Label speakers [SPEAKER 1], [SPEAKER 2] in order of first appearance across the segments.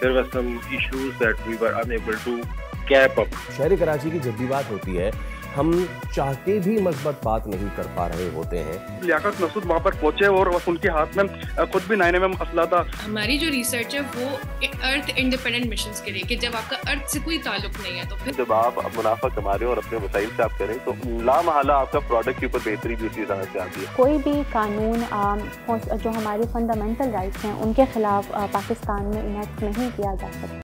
[SPEAKER 1] there were some issues that we were unable to cap up.
[SPEAKER 2] شہر کراچی کی جب بھی بات ہوتی ہے ہم چاہتے بھی مثبت بات نہیں کر پا رہے ہوتے ہیں.
[SPEAKER 3] لیاقت مسعود وہاں پر پہنچے اور ان کے ہاتھ میں خود بھی 9mm اسلحہ تھا.
[SPEAKER 4] ہماری جو ریسرچ ہے وہ ارتھ انڈیپینڈنٹ مشنز کے لیے کہ جب آپ کا ارتھ سے کوئی تعلق نہیں ہے تو پھر
[SPEAKER 5] جب آپ منافع کما رہے ہیں اور اپنے وسائل سے آپ کریں تو لا محالہ آپ کا پروڈکٹ کے اوپر بہتری بھی اسی طرح سے آتی ہے.
[SPEAKER 6] کوئی بھی قانون جو ہماری فنڈامنٹل رائٹس ہیں ان کے خلاف پاکستان میں انیکٹ نہیں کیا جا سکتا.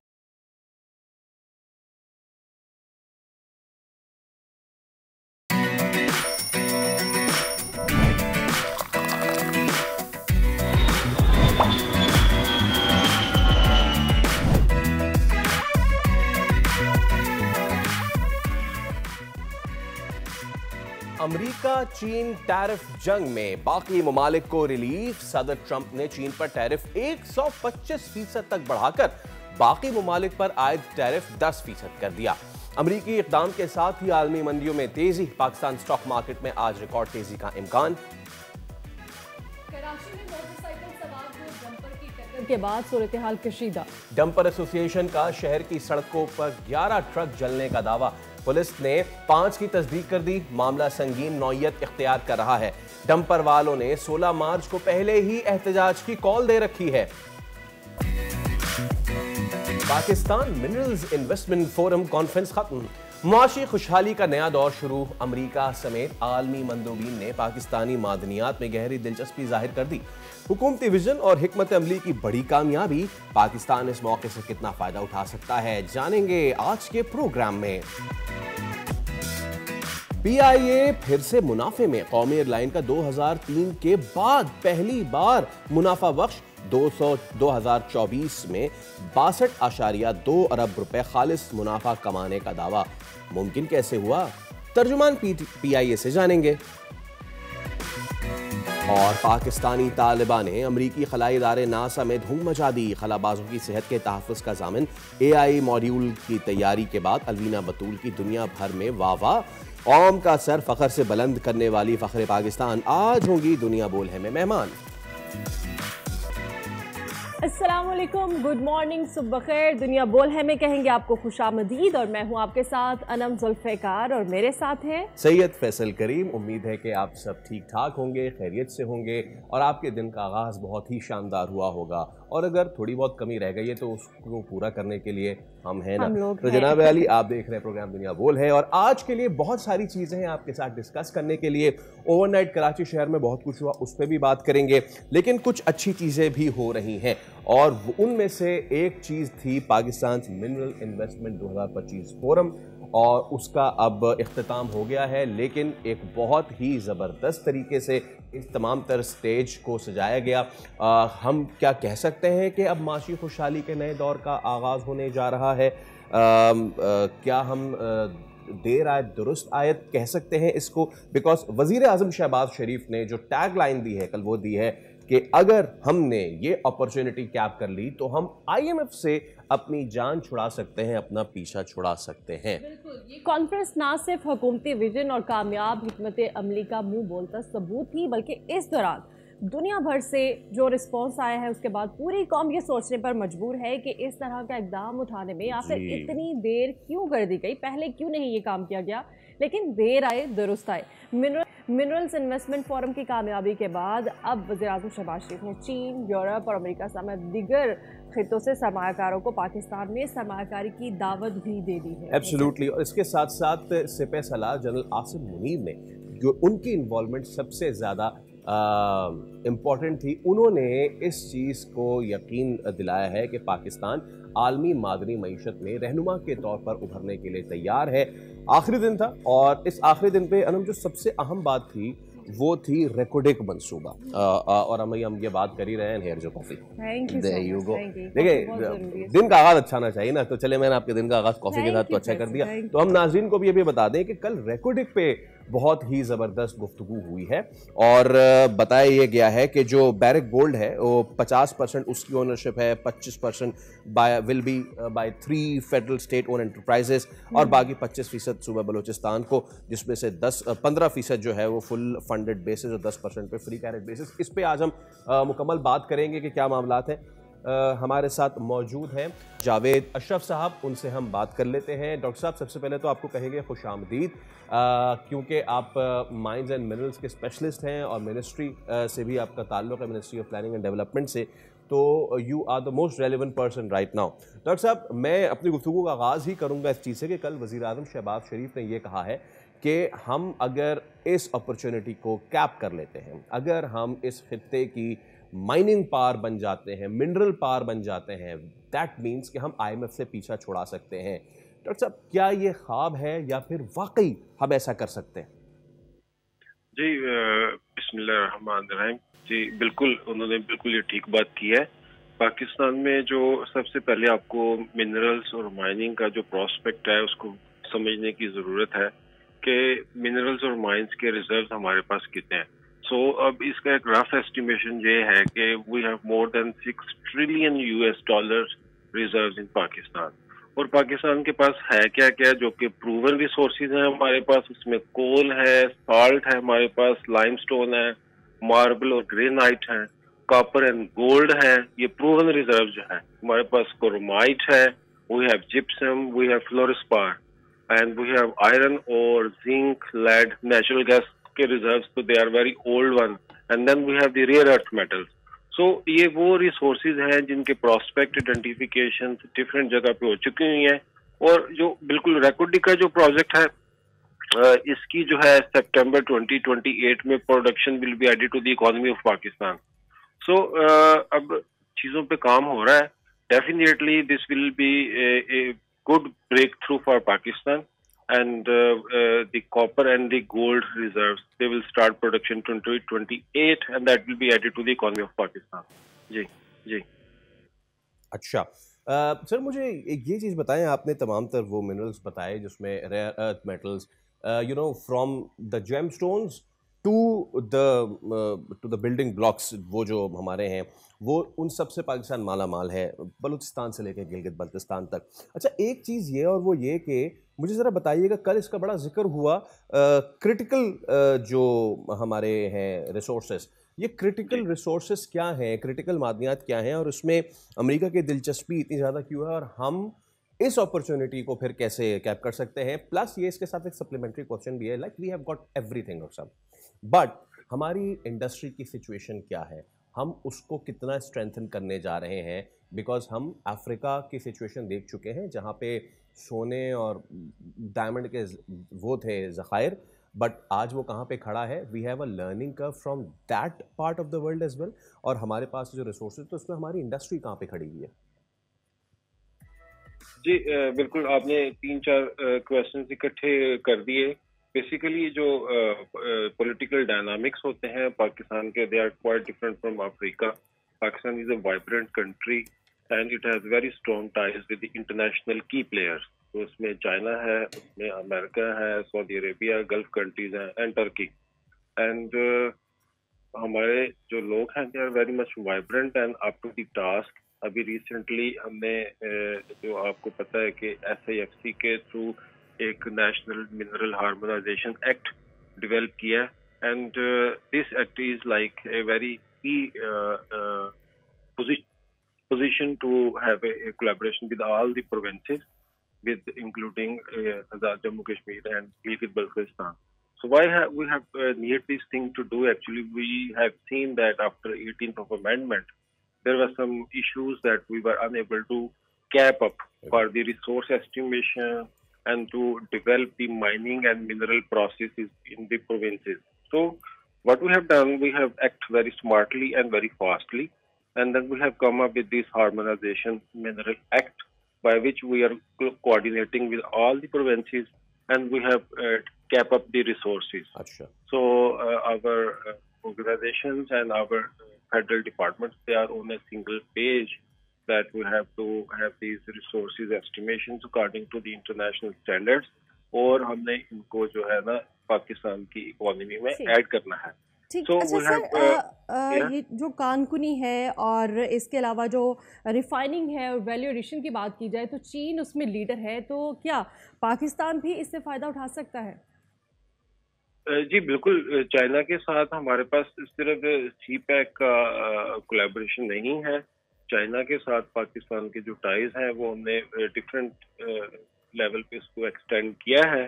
[SPEAKER 2] امریکہ چین ٹیرف جنگ میں باقی ممالک کو ریلیف. صدر ٹرمپ نے چین پر ٹیرف 125% تک بڑھا کر باقی ممالک پر عائد ٹیرف 10% کر دیا. امریکی اقدام کے ساتھ ہی عالمی منڈیوں میں تیزی. پاکستان سٹاک مارکیٹ میں آج ریکارڈ تیزی کا امکان.
[SPEAKER 7] کراچی میں موٹر سائیکل سوار کو ڈمپر کی ٹکر کے بعد صورتحال کشیدہ.
[SPEAKER 2] ڈمپر ایسوسی ایشن کا شہر کی سڑکوں پر 11 ٹرک جلنے کا دعویٰ. پولیس نے 5 کی تصدیق کر دی. معاملہ سنگین نوعیت اختیار کر رہا ہے. ڈمپر والوں نے 16 مارچ کو پہلے ہی احتجاج کی کال دے رکھی ہے. Pakistan minerals investment forum conference ختم. معاشی خوشحالی کا نیا دور شروع. امریکہ سمیت عالمی مندوبین نے پاکستانی معدنیات میں گہری دلچسپی ظاہر کر دی. حکومتی ویژن اور حکمت عملی کی بڑی کامیابی. پاکستان اس موقع سے کتنا فائدہ اٹھا سکتا ہے جانیں گے آج کے پروگرام میں. پی آئی اے پھر سے منافع میں. قومی ایئر لائن کا 2003 کے بعد پہلی بار منافع بخش. 2024 میں 62.2 ارب روپے خالص منافع کمانے کا دعویٰ. ممکن کیسے ہوا؟ ترجمان پی آئی اے سے جانیں گے. اور پاکستانی طالبان نے امریکی خلائی ادارے ناسا میں دھوم مچا دی. خلا بازوں کی صحت کے تحفظ کا ضامن. اے آئی ماڈیول کی تیاری کے بعد الوینا بطول کی دنیا بھر میں واہ واہ. قوم کا سر فخر سے بلند کرنے والی فخر پاکستان آج ہوں گی دنیا بول ہے میں مہمان.
[SPEAKER 7] السلام علیکم، گڈ مارننگ، صبح بخیر. دنیا بول ہے میں کہیں گے آپ کو خوش آمدید. اور میں ہوں آپ کے ساتھ انم ذوالفقار اور میرے ساتھ ہیں
[SPEAKER 2] سید فیصل کریم. امید ہے کہ آپ سب ٹھیک ٹھاک ہوں گے، خیریت سے ہوں گے اور آپ کے دن کا آغاز بہت ہی شاندار ہوا ہوگا. اور اگر تھوڑی بہت کمی رہ گئی ہے تو اس کو پورا کرنے کے لیے ہم ہیں نا. تو جناب علی، آپ دیکھ رہے ہیں پروگرام دنیا بول ہے اور آج کے لیے بہت ساری چیزیں ہیں آپ کے ساتھ ڈسکس کرنے کے لیے. اوور نائٹ کراچی شہر میں بہت کچھ ہوا، اس پہ بھی بات کریں گے. لیکن کچھ اچھی چیزیں بھی ہو رہی ہیں اور ان میں سے ایک چیز تھی پاکستان منرل انویسٹمنٹ 2025 فورم اور اس کا اب اختتام ہو گیا ہے. لیکن ایک بہت ہی زبردست طریقے سے اس تمام تر سٹیج کو سجایا گیا. ہم کیا کہہ سکتے ہیں کہ اب معاشی خوشحالی کے نئے دور کا آغاز ہونے جا رہا ہے. کیا ہم دیر آیت درست آیت کہہ سکتے ہیں اس کو؟ بیکاز وزیر اعظم شہباز شریف نے جو ٹیگ لائن دی ہے کل، وہ دی ہے کہ اگر ہم نے یہ اپرچونٹی کیپ کر لی تو ہم آئی ایم ایف سے اپنی جان چھڑا سکتے ہیں، اپنا پیچھا چھڑا سکتے ہیں.
[SPEAKER 7] بالکل، یہ کانفرنس نہ صرف حکومتی ویژن اور کامیاب حکمت عملی کا منہ بولتا ثبوت ہی، بلکہ اس دوران دنیا بھر سے جو رسپانس آیا ہے اس کے بعد پوری قوم یہ سوچنے پر مجبور ہے کہ اس طرح کا اقدام اٹھانے میں آخر اتنی دیر کیوں کر دی گئی، پہلے کیوں نہیں یہ کام کیا گیا. لیکن دیر آئے درست آئے. منرلز انویسٹمنٹ فورم کی کامیابی کے بعد اب وزیر اعظم شہباز شریف نے چین، یورپ اور امریکہ سمیت دیگر خطوں سے سرمایہ کاروں کو پاکستان میں سرمایہ کاری کی دعوت بھی دے دی ہے.
[SPEAKER 2] ایبسلیوٹلی. اور اس کے ساتھ ساتھ سپہ سالار جنرل عاصم منیر نے جو ان کی انوالومنٹ سب سے زیادہ امپورٹنٹ تھی، انہوں نے اس چیز کو یقین دلایا ہے کہ پاکستان عالمی معدنی معیشت میں رہنما کے طور پر ابھرنے کے لیے تیار ہے. آخری دن تھا اور اس آخری دن پہ انم جو سب سے اہم بات تھی وہ تھی ریکوڈک منصوبہ. اور ہم یہ بات کر ہی رہے ہیں ہیئر جو کافی. دیکھیں دن کا آغاز اچھا نہ چاہیے نا، تو چلے میں نے آپ کے دن کا آغاز کافی کے ساتھ تو اچھا کر دیا. تو ہم ناظرین کو بھی یہ بھی بتا دیں کہ کل ریکوڈک پہ بہت ہی زبردست گفتگو ہوئی ہے اور بتایا یہ گیا ہے کہ جو بیرک گولڈ ہے وہ 50% اس کی اونرشپ ہے، 25% will be by 3 federal state owned enterprises اور باقی 25% صوبہ بلوچستان کو، جس میں سے 15% جو ہے وہ فل فنڈڈ بیسز اور 10% پہ فری کیریج بیسز. اس پہ آج ہم مکمل بات کریں گے کہ کیا معاملات ہیں. हमारे साथ मौजूद हैं जावेद अशरफ साहब, उनसे हम बात कर लेते हैं। डॉक्टर साहब, सबसे पहले तो आपको कहेंगे खुश आमदीद, क्योंकि आप माइंस एंड मिनरल्स के स्पेशलिस्ट हैं और मिनिस्ट्री से भी आपका ताल्लुक़ है, ministry of planning and development से, तो you are the most relevant person right now. Doctor साहब, मैं अपनी गुफ्तगू का आगाज़ ही करूँगा इस चीज़ से कि कल वज़ीर आज़म शहबाज शरीफ ने ये कहा है कि हम अगर इस अपॉर्चुनिटी को कैप कर लेते हैं, अगर हम इस खित्ते की माइनिंग पावर बन जाते हैं, मिनरल पावर बन जाते हैं, दैट मीन्स कि हम IMF से पीछा छुड़ा सकते हैं। डॉक्टर साहब, क्या ये ख्वाब है या फिर वाकई हम ऐसा कर सकते हैं?
[SPEAKER 1] जी बिस्मिल्लाहिर्रहमानिर्रहीम। जी बिल्कुल, उन्होंने बिल्कुल ये ठीक बात की है। पाकिस्तान में जो सबसे पहले आपको मिनरल्स और माइनिंग का जो प्रोस्पेक्ट है उसको समझने की ज़रूरत है कि मिनरल्स और माइंस के रिजर्व्स हमारे पास कितने हैं। सो अब इसका एक रफ एस्टिमेशन ये है कि we have more than $6 trillion reserves in Pakistan. और पाकिस्तान के पास है क्या क्या, जो कि प्रूवन रिसोर्सेज हैं हमारे पास, उसमें कोल है, साल्ट है हमारे पास, लाइमस्टोन है, मार्बल और ग्रेनाइट है, कॉपर एंड गोल्ड है, ये प्रूवन रिजर्व जो है हमारे पास। क्रोमाइट है, we have gypsum, we have fluorspar and we have iron और जिंक, लेड, नेचुरल गैस के रिजर्व्स, तो they are very old one. And then we have the rare earth metals. So ये वो रिसोर्सेज हैं जिनके prospect identification different जगह पे हो चुकी हुई हैं। और जो बिल्कुल रेकॉर्डी का जो प्रोजेक्ट है, इसकी जो है सितंबर 2028 में production will be added to the economy of Pakistan. So अब चीज़ों पे काम हो रहा है। Definitely this will be a good breakthrough for Pakistan and the copper and the gold reserves, they will start production 2028 and that will be added to the economy of Pakistan. जी जी।
[SPEAKER 2] अच्छा sir, मुझे एक ये चीज़ बताएं, आपने तमाम तर वो minerals बताए जिसमें rare earth metals, you know, from the gemstones to the building blocks, वो जो हमारे हैं वो उन सब से पाकिस्तान माला माल है, बलूचिस्तान से लेकर गिलगित बल्तिस्तान तक। अच्छा, एक चीज़ ये और वो ये कि मुझे ज़रा बताइएगा, कल इसका बड़ा जिक्र हुआ क्रिटिकल जो हमारे हैं रिसोर्सेस, ये क्रिटिकल रिसोर्सेस क्या हैं, क्रिटिकल मादनियात क्या हैं, और उसमें अमेरिका की दिलचस्पी इतनी ज़्यादा क्यों है, और हम इस अपॉर्चुनिटी को फिर कैसे कैप कर सकते हैं। प्लस ये इसके साथ एक सप्लीमेंट्री क्वेश्चन भी है, like we have got everything और सब, बट हमारी इंडस्ट्री की सिचुएशन क्या है, हम उसको कितना स्ट्रेंथन करने जा रहे हैं, बिकॉज हम अफ्रीका की सिचुएशन देख चुके हैं जहाँ पे सोने और डायमंड के वो थे ज़खायर, बट आज वो कहाँ पे खड़ा है। We have a learning curve from that part of the world as well, और हमारे पास जो रिसोर्सेज, तो उसमें हमारी इंडस्ट्री कहाँ पे खड़ी हुई है।
[SPEAKER 1] जी बिल्कुल, आपने 3-4 क्वेश्चन इकट्ठे कर दिए। बेसिकली जो पॉलिटिकल डायनामिक्स होते हैं पाकिस्तान के, they are quite different from Africa. Pakistan is a vibrant country and it has very strong ties with the international key players. तो उसमें चाइना है, उसमें अमेरिका है, सऊदी अरेबिया, गल्फ कंट्रीज हैं एंड टर्की। एंड हमारे जो लोग हैं they are very much vibrant and up to the task. अभी रिसेंटली हमने जो आपको पता है कि SIFC के थ्रू एक national mineral harmonisation act develop किया, and this act is like a very key position to have a collaboration with all the provinces, with including Jammu Kashmir and Gilgit-Baltistan. So why we have need this thing to do? Actually, we have seen that after 18th of Amendment, there were some issues that we were unable to cap up for the resource estimation and to develop the mining and mineral processes in the provinces. So what we have done, we have acted very smartly and very fastly. And then we have come up with this Harmonization Mineral Act, by which we are coordinating with all the provinces, and we have kept up the resources.
[SPEAKER 2] Achha.
[SPEAKER 1] So our organizations and our federal departments, they are on a single page that we have to have these resources estimations according to the international standards. और हमने इनको जो है ना पाकिस्तान की economy में add करना है।
[SPEAKER 7] ठीक। अच्छा सर, ये जो कानकुनी है और इसके अलावा जो रिफाइनिंग है और वैल्यू एडिशन की बात की जाए तो चीन उसमें लीडर है, तो क्या पाकिस्तान भी इससे फ़ायदा उठा सकता है?
[SPEAKER 1] जी बिल्कुल, चाइना के साथ हमारे पास सिर्फ CPEC का कोलैबोरेशन नहीं है, चाइना के साथ पाकिस्तान के जो टाइज हैं वो हमने डिफरेंट लेवल पे इसको एक्सटेंड किया है।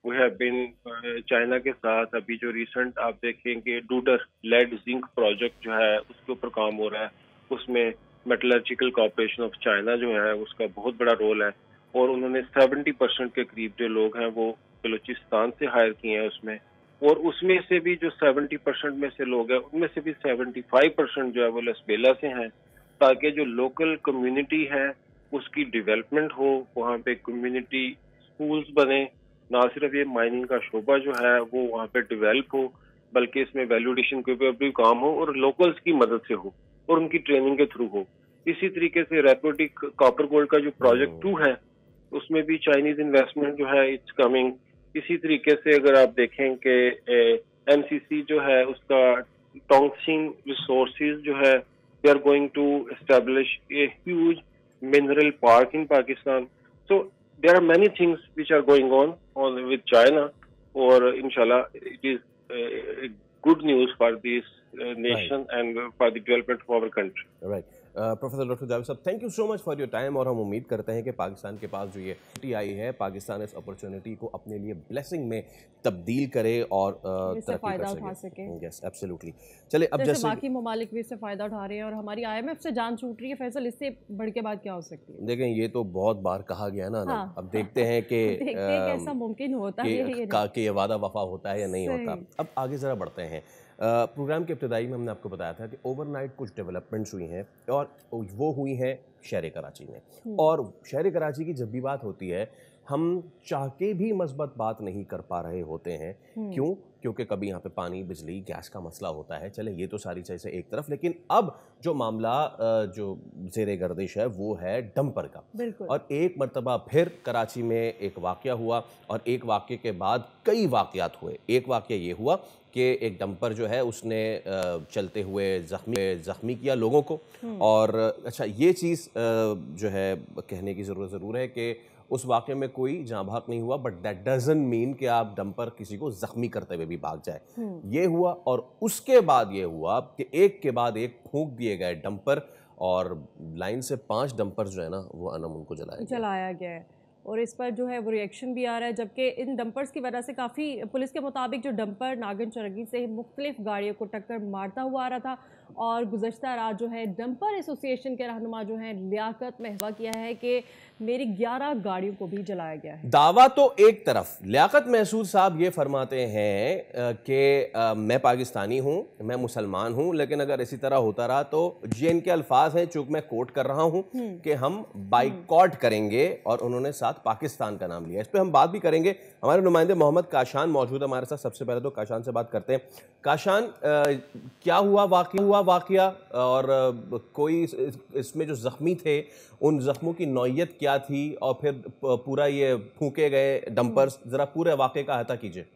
[SPEAKER 1] वी हैव बीन चाइना के साथ अभी जो रिसेंट आप देखेंगे डूडर लेड जिंक प्रोजेक्ट जो है उसके ऊपर काम हो रहा है, उसमें मेटलर्जिकल कॉर्पोरेशन ऑफ चाइना जो है उसका बहुत बड़ा रोल है, और उन्होंने 70% के करीब जो लोग हैं वो बलूचिस्तान से हायर किए हैं उसमें, और उसमें से भी जो 70% में से लोग हैं उनमें से भी 75% जो है वो लसबेला से हैं, ताकि जो लोकल कम्युनिटी है उसकी डेवलपमेंट हो, वहाँ पे कम्युनिटी स्कूल्स बने, ना सिर्फ ये माइनिंग का शोबा जो है वो वहाँ पे डेवलप हो, बल्कि इसमें वैल्यू एडिशन के ऊपर भी काम हो और लोकल्स की मदद से हो और उनकी ट्रेनिंग के थ्रू हो। इसी तरीके से रेपोटिक कॉपर गोल्ड का जो प्रोजेक्ट 2 है उसमें भी चाइनीज इन्वेस्टमेंट जो है इट्स कमिंग। इसी तरीके से अगर आप देखें कि एमसीसी जो है उसका टोंगसिंग रिसोर्सेज जो है they are going to establish a huge mineral park in Pakistan. So there are many things which are going on with China, or inshallah it is good news for this nation and for the development of our country.
[SPEAKER 2] Right. Professor Doctor Javed sahab, thank you so much for your time, और हम उम्मीद करते हैं कि पाकिस्तान के पास जो ये opportunity आई है, पाकिस्तान इस अपॉर्चुनिटी को अपने लिए ब्लेसिंग में तब्दील करे और तरक्की कर सके। Yes absolutely. चले अब जैसे
[SPEAKER 7] बाकी ममालिक भी इससे फ़ायदा उठा रहे हैं और हमारी IMF से जान छूट रही है, फैसल इससे बढ़ के बात क्या हो सकती है?
[SPEAKER 2] देखें ये तो बहुत बार कहा गया ना, हाँ, अब देखते हैं कि
[SPEAKER 7] कैसा मुमकिन होता है
[SPEAKER 2] कि ये वादा वफा होता है या नहीं होता। अब आगे ज़रा बढ़ते हैं। प्रोग्राम के इब्तिदाई में हमने आपको बताया था कि ओवरनाइट कुछ डेवलपमेंट्स हुई हैं, और वो हुई हैं शहर कराची में। और शहर कराची की जब भी बात होती है हम चाह के भी मस्बत बात नहीं कर पा रहे होते हैं। क्यों? क्योंकि कभी यहाँ पे पानी, बिजली, गैस का मसला होता है। चले ये तो सारी चीज़ें एक तरफ, लेकिन अब जो मामला जो ज़ेरे गर्दिश है वो है डंपर का। और एक मरतबा फिर कराची में एक वाक़या हुआ, और एक वाक़ये के बाद कई वाक़यात हुए। एक वाक़या ये हुआ कि एक डंपर जो है उसने चलते हुए ज़ख्मी किया लोगों को। और अच्छा ये चीज़ जो है कहने की ज़रूरत ज़रूर है कि उस वाक़े में कोई जाँ भाग नहीं हुआ, बट दैट डजंट मीन कि आप डंपर किसी को ज़ख्मी करते हुए भी भाग जाए। ये हुआ, और उसके बाद ये हुआ कि एक के बाद एक फूंक दिए गए डंपर, और लाइन से 5 डंपर जो है ना वो अनम उनको जलाया गया है।
[SPEAKER 7] और इस पर जो है वो रिएक्शन भी आ रहा है, जबकि इन डंपर्स की वजह से काफ़ी, पुलिस के मुताबिक जो डंपर नागन चरगी से मुख्तलिफ गाड़ियों को टक्कर मारता हुआ आ रहा था। और गुज़श्ता रात जो है डंपर एसोसिएशन के रहनुमा जो हैं लियाकत महवा किया है कि मेरी 11 गाड़ियों को भी जलाया गया है। दावा
[SPEAKER 2] तो एक तरफ, लियाकत महसूद साहब ये फरमाते हैं कि मैं पाकिस्तानी हूँ, मैं मुसलमान हूँ, लेकिन अगर इसी तरह होता रहा तो ये इनके अल्फाज हैं, चूँकि मैं कोट कर रहा हूँ कि हम बाइकॉट करेंगे, और उन्होंने साथ पाकिस्तान का नाम लिया। इस पर हम बात भी करेंगे। हमारे नुमाइंदे मोहम्मद काशान मौजूद है हमारे साथ। सबसे पहले तो काशान से बात करते हैं। काशान, क्या हुआ वाक़या, और कोई इसमें जो ज़ख्मी थे उन ज़ख्मों की नौयत क्या थी, और फिर पूरा ये फूंके गए डंपर्स, ज़रा पूरे वाक़े का अहाता कीजिए।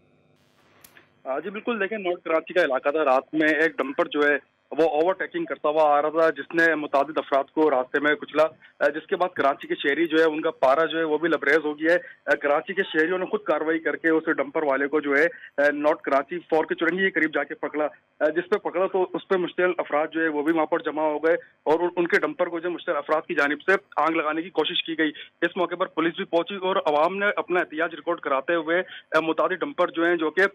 [SPEAKER 3] जी बिल्कुल, देखें नॉर्थ कराची का इलाका था। रात में एक डंपर जो है वो ओवरटेकिंग करता हुआ आ रहा था, जिसने मुतादिद अफराद को रास्ते में कुचला, जिसके बाद कराची के शहरी जो है उनका पारा जो है वो भी लबरेज हो गया है। कराची के शहरियों ने खुद कार्रवाई करके उस डंपर वाले को जो है नॉर्थ कराची फॉर के चुरंगी के करीब जाके पकड़ा। जिस पे पकड़ा तो उस पर मुश्तिल अफराद जो है वो भी वहाँ पर जमा हो गए, और उनके डंपर को जो मुश्तिल अफराद की जानिब से आग लगाने की कोशिश की गई। इस मौके पर पुलिस भी पहुंची, और अवाम ने अपना एहतियाज रिकॉर्ड कराते हुए मुतादिद डंपर जो है जो कि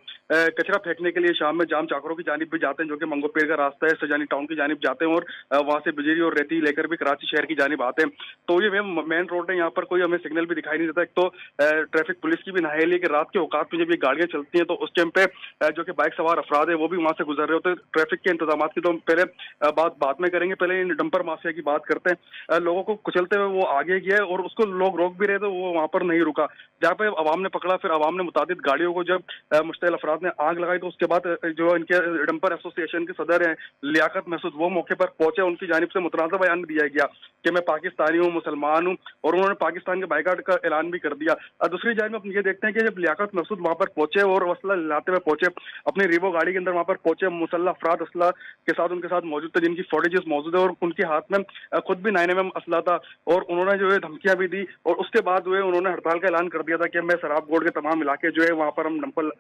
[SPEAKER 3] कचरा फेंकने के लिए शाम में जाम चाकरों की जानिब भी जाते हैं, जो कि मंगोपीर का रास्ता है, सजानी टाउन की जानिब जाते हैं, और वहाँ से बिजली और रेती लेकर भी कराची शहर की जानिब आते हैं। तो ये मेन रोड है, यहाँ पर कोई हमें सिग्नल भी दिखाई नहीं देता। एक तो ट्रैफिक पुलिस की भी नाहेली है कि रात के औकात में जब ये गाड़ियां चलती हैं तो उस टाइम पे जो कि बाइक सवार अफराद है वो भी वहाँ से गुजर रहे होते हैं। ट्रैफिक के इंतजाम की तो पहले बात में करेंगे, पहले इन डंपर माफिया की बात करते हैं। लोगों को कुचलते हुए वो आगे गया, और उसको लोग रोक भी रहे थे, वो वहाँ पर नहीं रुका। जहाँ पे अवाम ने पकड़ा, फिर अवाम ने मुतादिद गाड़ियों को जब मुश्तिल अफराद ने आग लगाई, तो उसके बाद जो इनके डंपर एसोसिएशन के सदर हैं लियाकत महसूद, वो मौके पर पहुंचे। उनकी जानिब से मुतनाज़ा बयान दिया गया कि मैं पाकिस्तानी हूँ, मुसलमान हूँ, और उन्होंने पाकिस्तान के बाइकाट का ऐलान भी कर दिया। दूसरी जानिब हम ये देखते हैं कि जब लियाकत महसूद वहाँ पर पहुंचे और वसला लाते हुए पहुंचे, अपनी रीवो गाड़ी के अंदर वहाँ पर पहुंचे, मुसल्लह अफराद असला के साथ उनके साथ मौजूद थे, जिनकी फुटेजेस मौजूद है, और उनके हाथ में खुद भी 9mm असला था, और उन्होंने जो है धमकियां भी दी। और उसके बाद जो है उन्होंने हड़ताल का ऐलान कर दिया था कि मैं शराब बोर्ड के तमाम इलाके जो है वहाँ पर हम डंपर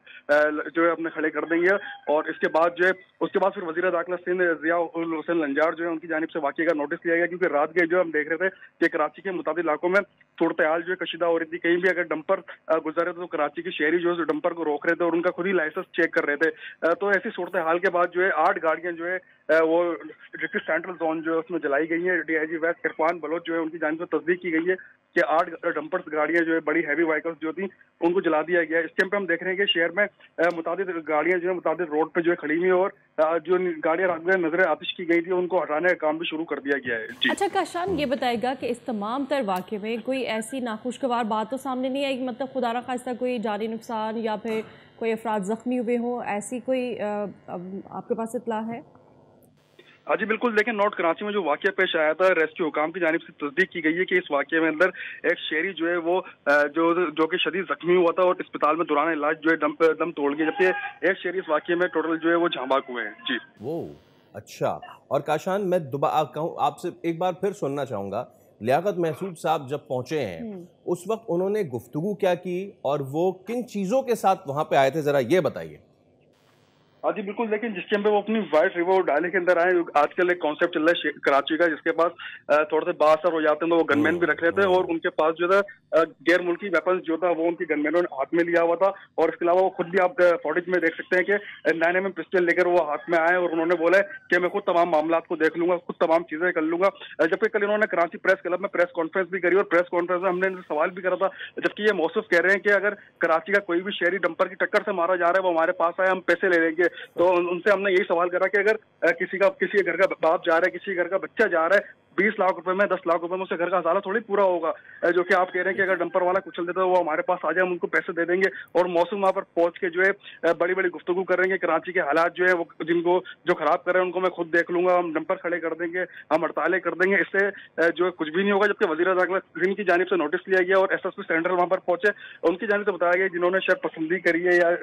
[SPEAKER 3] जो है अपने खड़े कर देंगे। और इसके बाद जो है उसके बाद फिर वज़ीर दाखिला सिंध मुआविन ज़िया उल हुसैन लंजार जो है उनकी जानिब से वाक़ये का नोटिस लिया गया, क्योंकि रात के जो हम देख रहे थे कि कराची के मुताबिक इलाकों में सूरत हाल जो है कशीदा हो रही थी। कहीं भी अगर डंपर गुजरे तो कराची के शहरी जो है डंपर को रोक रहे थे और उनका खुद ही लाइसेंस चेक कर रहे थे। तो ऐसी सूरत हाल के बाद जो है 8 गाड़ियाँ जो है वो डिस्ट्रिक्ट सेंट्रल जोन जो है उसमें जलाई गई हैं। DIG वेस्ट इरफान बलोच जो है उनकी जानिब से तस्दीक की गई है कि 8 डंपर्स गाड़ियाँ जो है बड़ी हैवी व्हीकल्स जो थी उनको जला दिया गया है। इस टाइम पे हम देख रहे हैं कि शहर में मुतादिद गाड़ियाँ जो है मुतादिद रोड पे जो है खड़ी हुई, और जो गाड़ियाँ रात में नजर आतिश की गई थी उनको हटाने का काम भी शुरू कर दिया गया है।
[SPEAKER 7] अच्छा काशान, ये बताएगा कि इस तमाम तर वाक़े में कोई ऐसी नाखुशगवार बात तो सामने नहीं आई, मतलब खुदा न खास्ता कोई जानी नुकसान या फिर कोई अफराद ज़ख्मी हुए हों, ऐसी कोई आपके पास इत्तला है?
[SPEAKER 3] हाँ जी बिल्कुल, लेकिन नॉर्थ कराची में जो वाक़या पेश आया था, रेस्क्यू हुकाम की जानिब से तस्दीक की गई है कि इस वाक़ये में अंदर एक शहरी जो है वो जो कि शदीद जख्मी हुआ था और अस्पताल में दौरान इलाज जो है दम तोड़ गया, जबकि एक शहरी इस वाक़ये में टोटल जो है वो झांबाक हुए हैं। जी
[SPEAKER 2] वो अच्छा। और काशान, मैं दोबारा कहूँ आपसे एक बार फिर सुनना चाहूँगा, लियाकत महसूद साहब जब पहुँचे हैं उस वक्त उन्होंने गुफ्तगू क्या की और वो किन चीज़ों के साथ वहाँ पे आए थे, ज़रा ये बताइए।
[SPEAKER 3] हाँ जी बिल्कुल, लेकिन जिस टाइम पे वो अपनी वाइट रिवर डाले के अंदर आए, आजकल एक कॉन्सेप्ट चल रहा है कराची का जिसके पास थोड़े से बासर हो जाते हैं तो वो गनमैन भी रख लेते हैं, और उनके पास जो था गैर मुल्की वेपन्स जो था वो उनके गनमैनों ने हाथ में लिया हुआ था। और इसके अलावा वो खुद भी आप फुटेज में देख सकते हैं कि 9mm पिस्टल लेकर वो हाथ में आए और उन्होंने बोला कि मैं खुद तमाम मामला को देख लूंगा, खुद तमाम चीजें कर लूंगा। जबकि कल इन्होंने कराची प्रेस क्लब में प्रेस कॉन्फ्रेंस भी करी और प्रेस कॉन्फ्रेंस में हमने सवाल भी करा था, जबकि ये मौसूफ कह रहे हैं कि अगर कराची का कोई भी शहरी डंपर की टक्कर से मारा जा रहा है वो हमारे पास आए, हम पैसे ले लेंगे। तो उनसे हमने यही सवाल करा कि अगर किसी घर का बाप जा रहा है, किसी घर का बच्चा जा रहा है 20 लाख रुपए में 10 लाख रुपए में उससे घर का हज़ारा थोड़ी पूरा होगा, जो कि आप कह रहे हैं कि अगर डंपर वाला कुचल देता है वो हमारे पास आ जाए, हम उनको पैसे दे देंगे। और मौसम वहाँ पर पहुंच के जो है बड़ी बड़ी गुफ्तगू कर रहे हैं, कराची के हालात जो है वो जिनको जो खराब कर रहे हैं उनको मैं खुद देख लूंगा, हम डंपर खड़े कर देंगे, हम हड़तालें कर देंगे, इससे जो है कुछ भी नहीं होगा। जबकि वज़ीर आज़म की जानिब से नोटिस लिया गया और SSP सेंट्रल वहाँ पर पहुंचे, उनकी जानिब से बताया गया जिन्होंने शायद पसंदी करी है या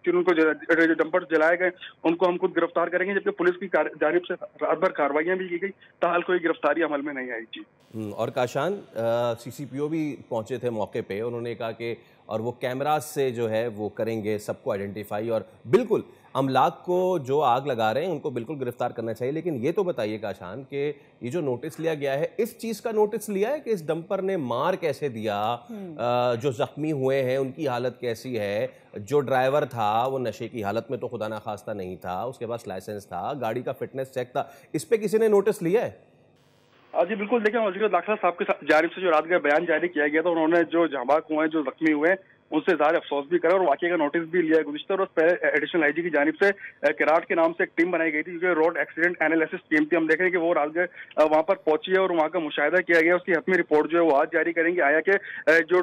[SPEAKER 3] जिनको डंपर जलाए गए उनको हम खुद गिरफ्तार करेंगे। जबकि पुलिस की जानिब से रात भर कार्रवाइयाँ भी की गई, ताहाल कोई गिरफ्तारी अमल में नहीं आई। जी
[SPEAKER 2] और काशान, CCPO भी पहुंचे थे मौके पे, उन्होंने कहा कि और वो कैमरास से जो है वो करेंगे सबको आइडेंटिफाई, और बिल्कुल अमलाक को जो आग लगा रहे हैं उनको बिल्कुल गिरफ्तार करना चाहिए। लेकिन ये तो बताइए काशान कि ये जो नोटिस लिया गया है, इस चीज़ का नोटिस लिया है कि इस डंपर ने मार कैसे दिया, जो जख्मी हुए हैं उनकी हालत कैसी है, जो ड्राइवर था वो नशे की हालत में तो खुदा ना खास्ता नहीं था, उसके पास लाइसेंस था, गाड़ी का फिटनेस चेक था, इस पर किसी ने नोटिस लिया है?
[SPEAKER 3] जी बिल्कुल, देखिए वज़ीर दाखिला साहब की जानिब से जो रात का बयान जारी किया गया था, उन्होंने जो झांबाक हुए हैं, जो जख्मी हुए हैं उनसे ज़ाहिर अफसोस भी करा और वाक़ये का नोटिस भी लिया है। गुज़िश्ता रोज़ पहले एडिशनल IG की जानिब से किराट के नाम से एक टीम बनाई गई थी, जो रोड एक्सीडेंट एनालिसिस टीम थी। हम देख रहे हैं कि वो रात वहाँ पर पहुंची है और वहाँ का मुशाहिदा किया गया, उसकी हतमी रिपोर्ट जो है वो आज जारी करेंगे। आया कि जो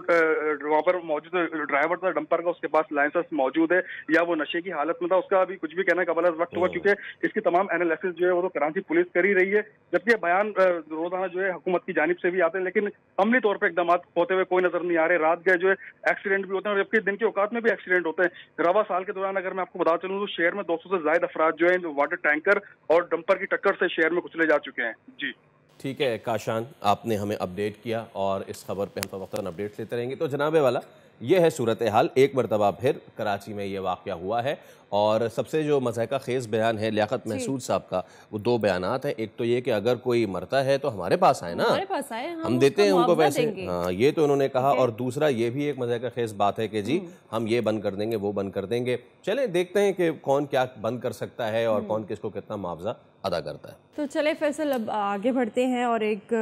[SPEAKER 3] वहाँ पर मौजूद ड्राइवर था डंपर का, उसके पास लाइसेंस मौजूद है या वो नशे की हालत में था, उसका अभी कुछ भी कहना कबल वक्त हुआ, क्योंकि इसकी तमाम एनालिसिस जो है वो तो कराची पुलिस कर ही रही है। जबकि बयान रोजाना जो है हुकूमत की जानिब से भी आते हैं, लेकिन अमली तौर पर इकदाम होते हुए कोई नजर नहीं आ रहे। रात गए जो है एक्सीडेंट भी होते हैं, जबकि दिन के औकात में भी एक्सीडेंट होते हैं। रवा साल के दौरान अगर मैं आपको बता चलूं तो शहर में 200 से ज्यादा अफराद जो है वाटर टैंकर और डंपर की टक्कर से शहर में कुचले जा चुके हैं। जी
[SPEAKER 2] ठीक है काशान, आपने हमें अपडेट किया और इस खबर पे हम वक्तन अपडेट्स लेते रहेंगे। तो जनाबे वाला, ये है सूरत हाल, एक मरतबा फिर कराची में ये वाक़या हुआ है। और सबसे जो मज़ाक़ा ख़ेज़ बयान है लियाकत महसूद साहब का, वो 2 बयानात हैं। एक तो ये कि अगर कोई मरता है तो हमारे पास आए ना,
[SPEAKER 7] हमारे पास आए, हम
[SPEAKER 2] देते हैं उनको पैसे।
[SPEAKER 7] हाँ,
[SPEAKER 2] ये तो उन्होंने कहा। और दूसरा ये भी एक मज़ाक़ा ख़ेज़ बात है कि जी हम ये बंद कर देंगे, वो बंद कर देंगे। चलें देखते हैं कि कौन क्या बंद कर सकता है और कौन किसको कितना मुआवजा अदा करता है।
[SPEAKER 7] तो चले फैसल, अब आगे बढ़ते हैं और एक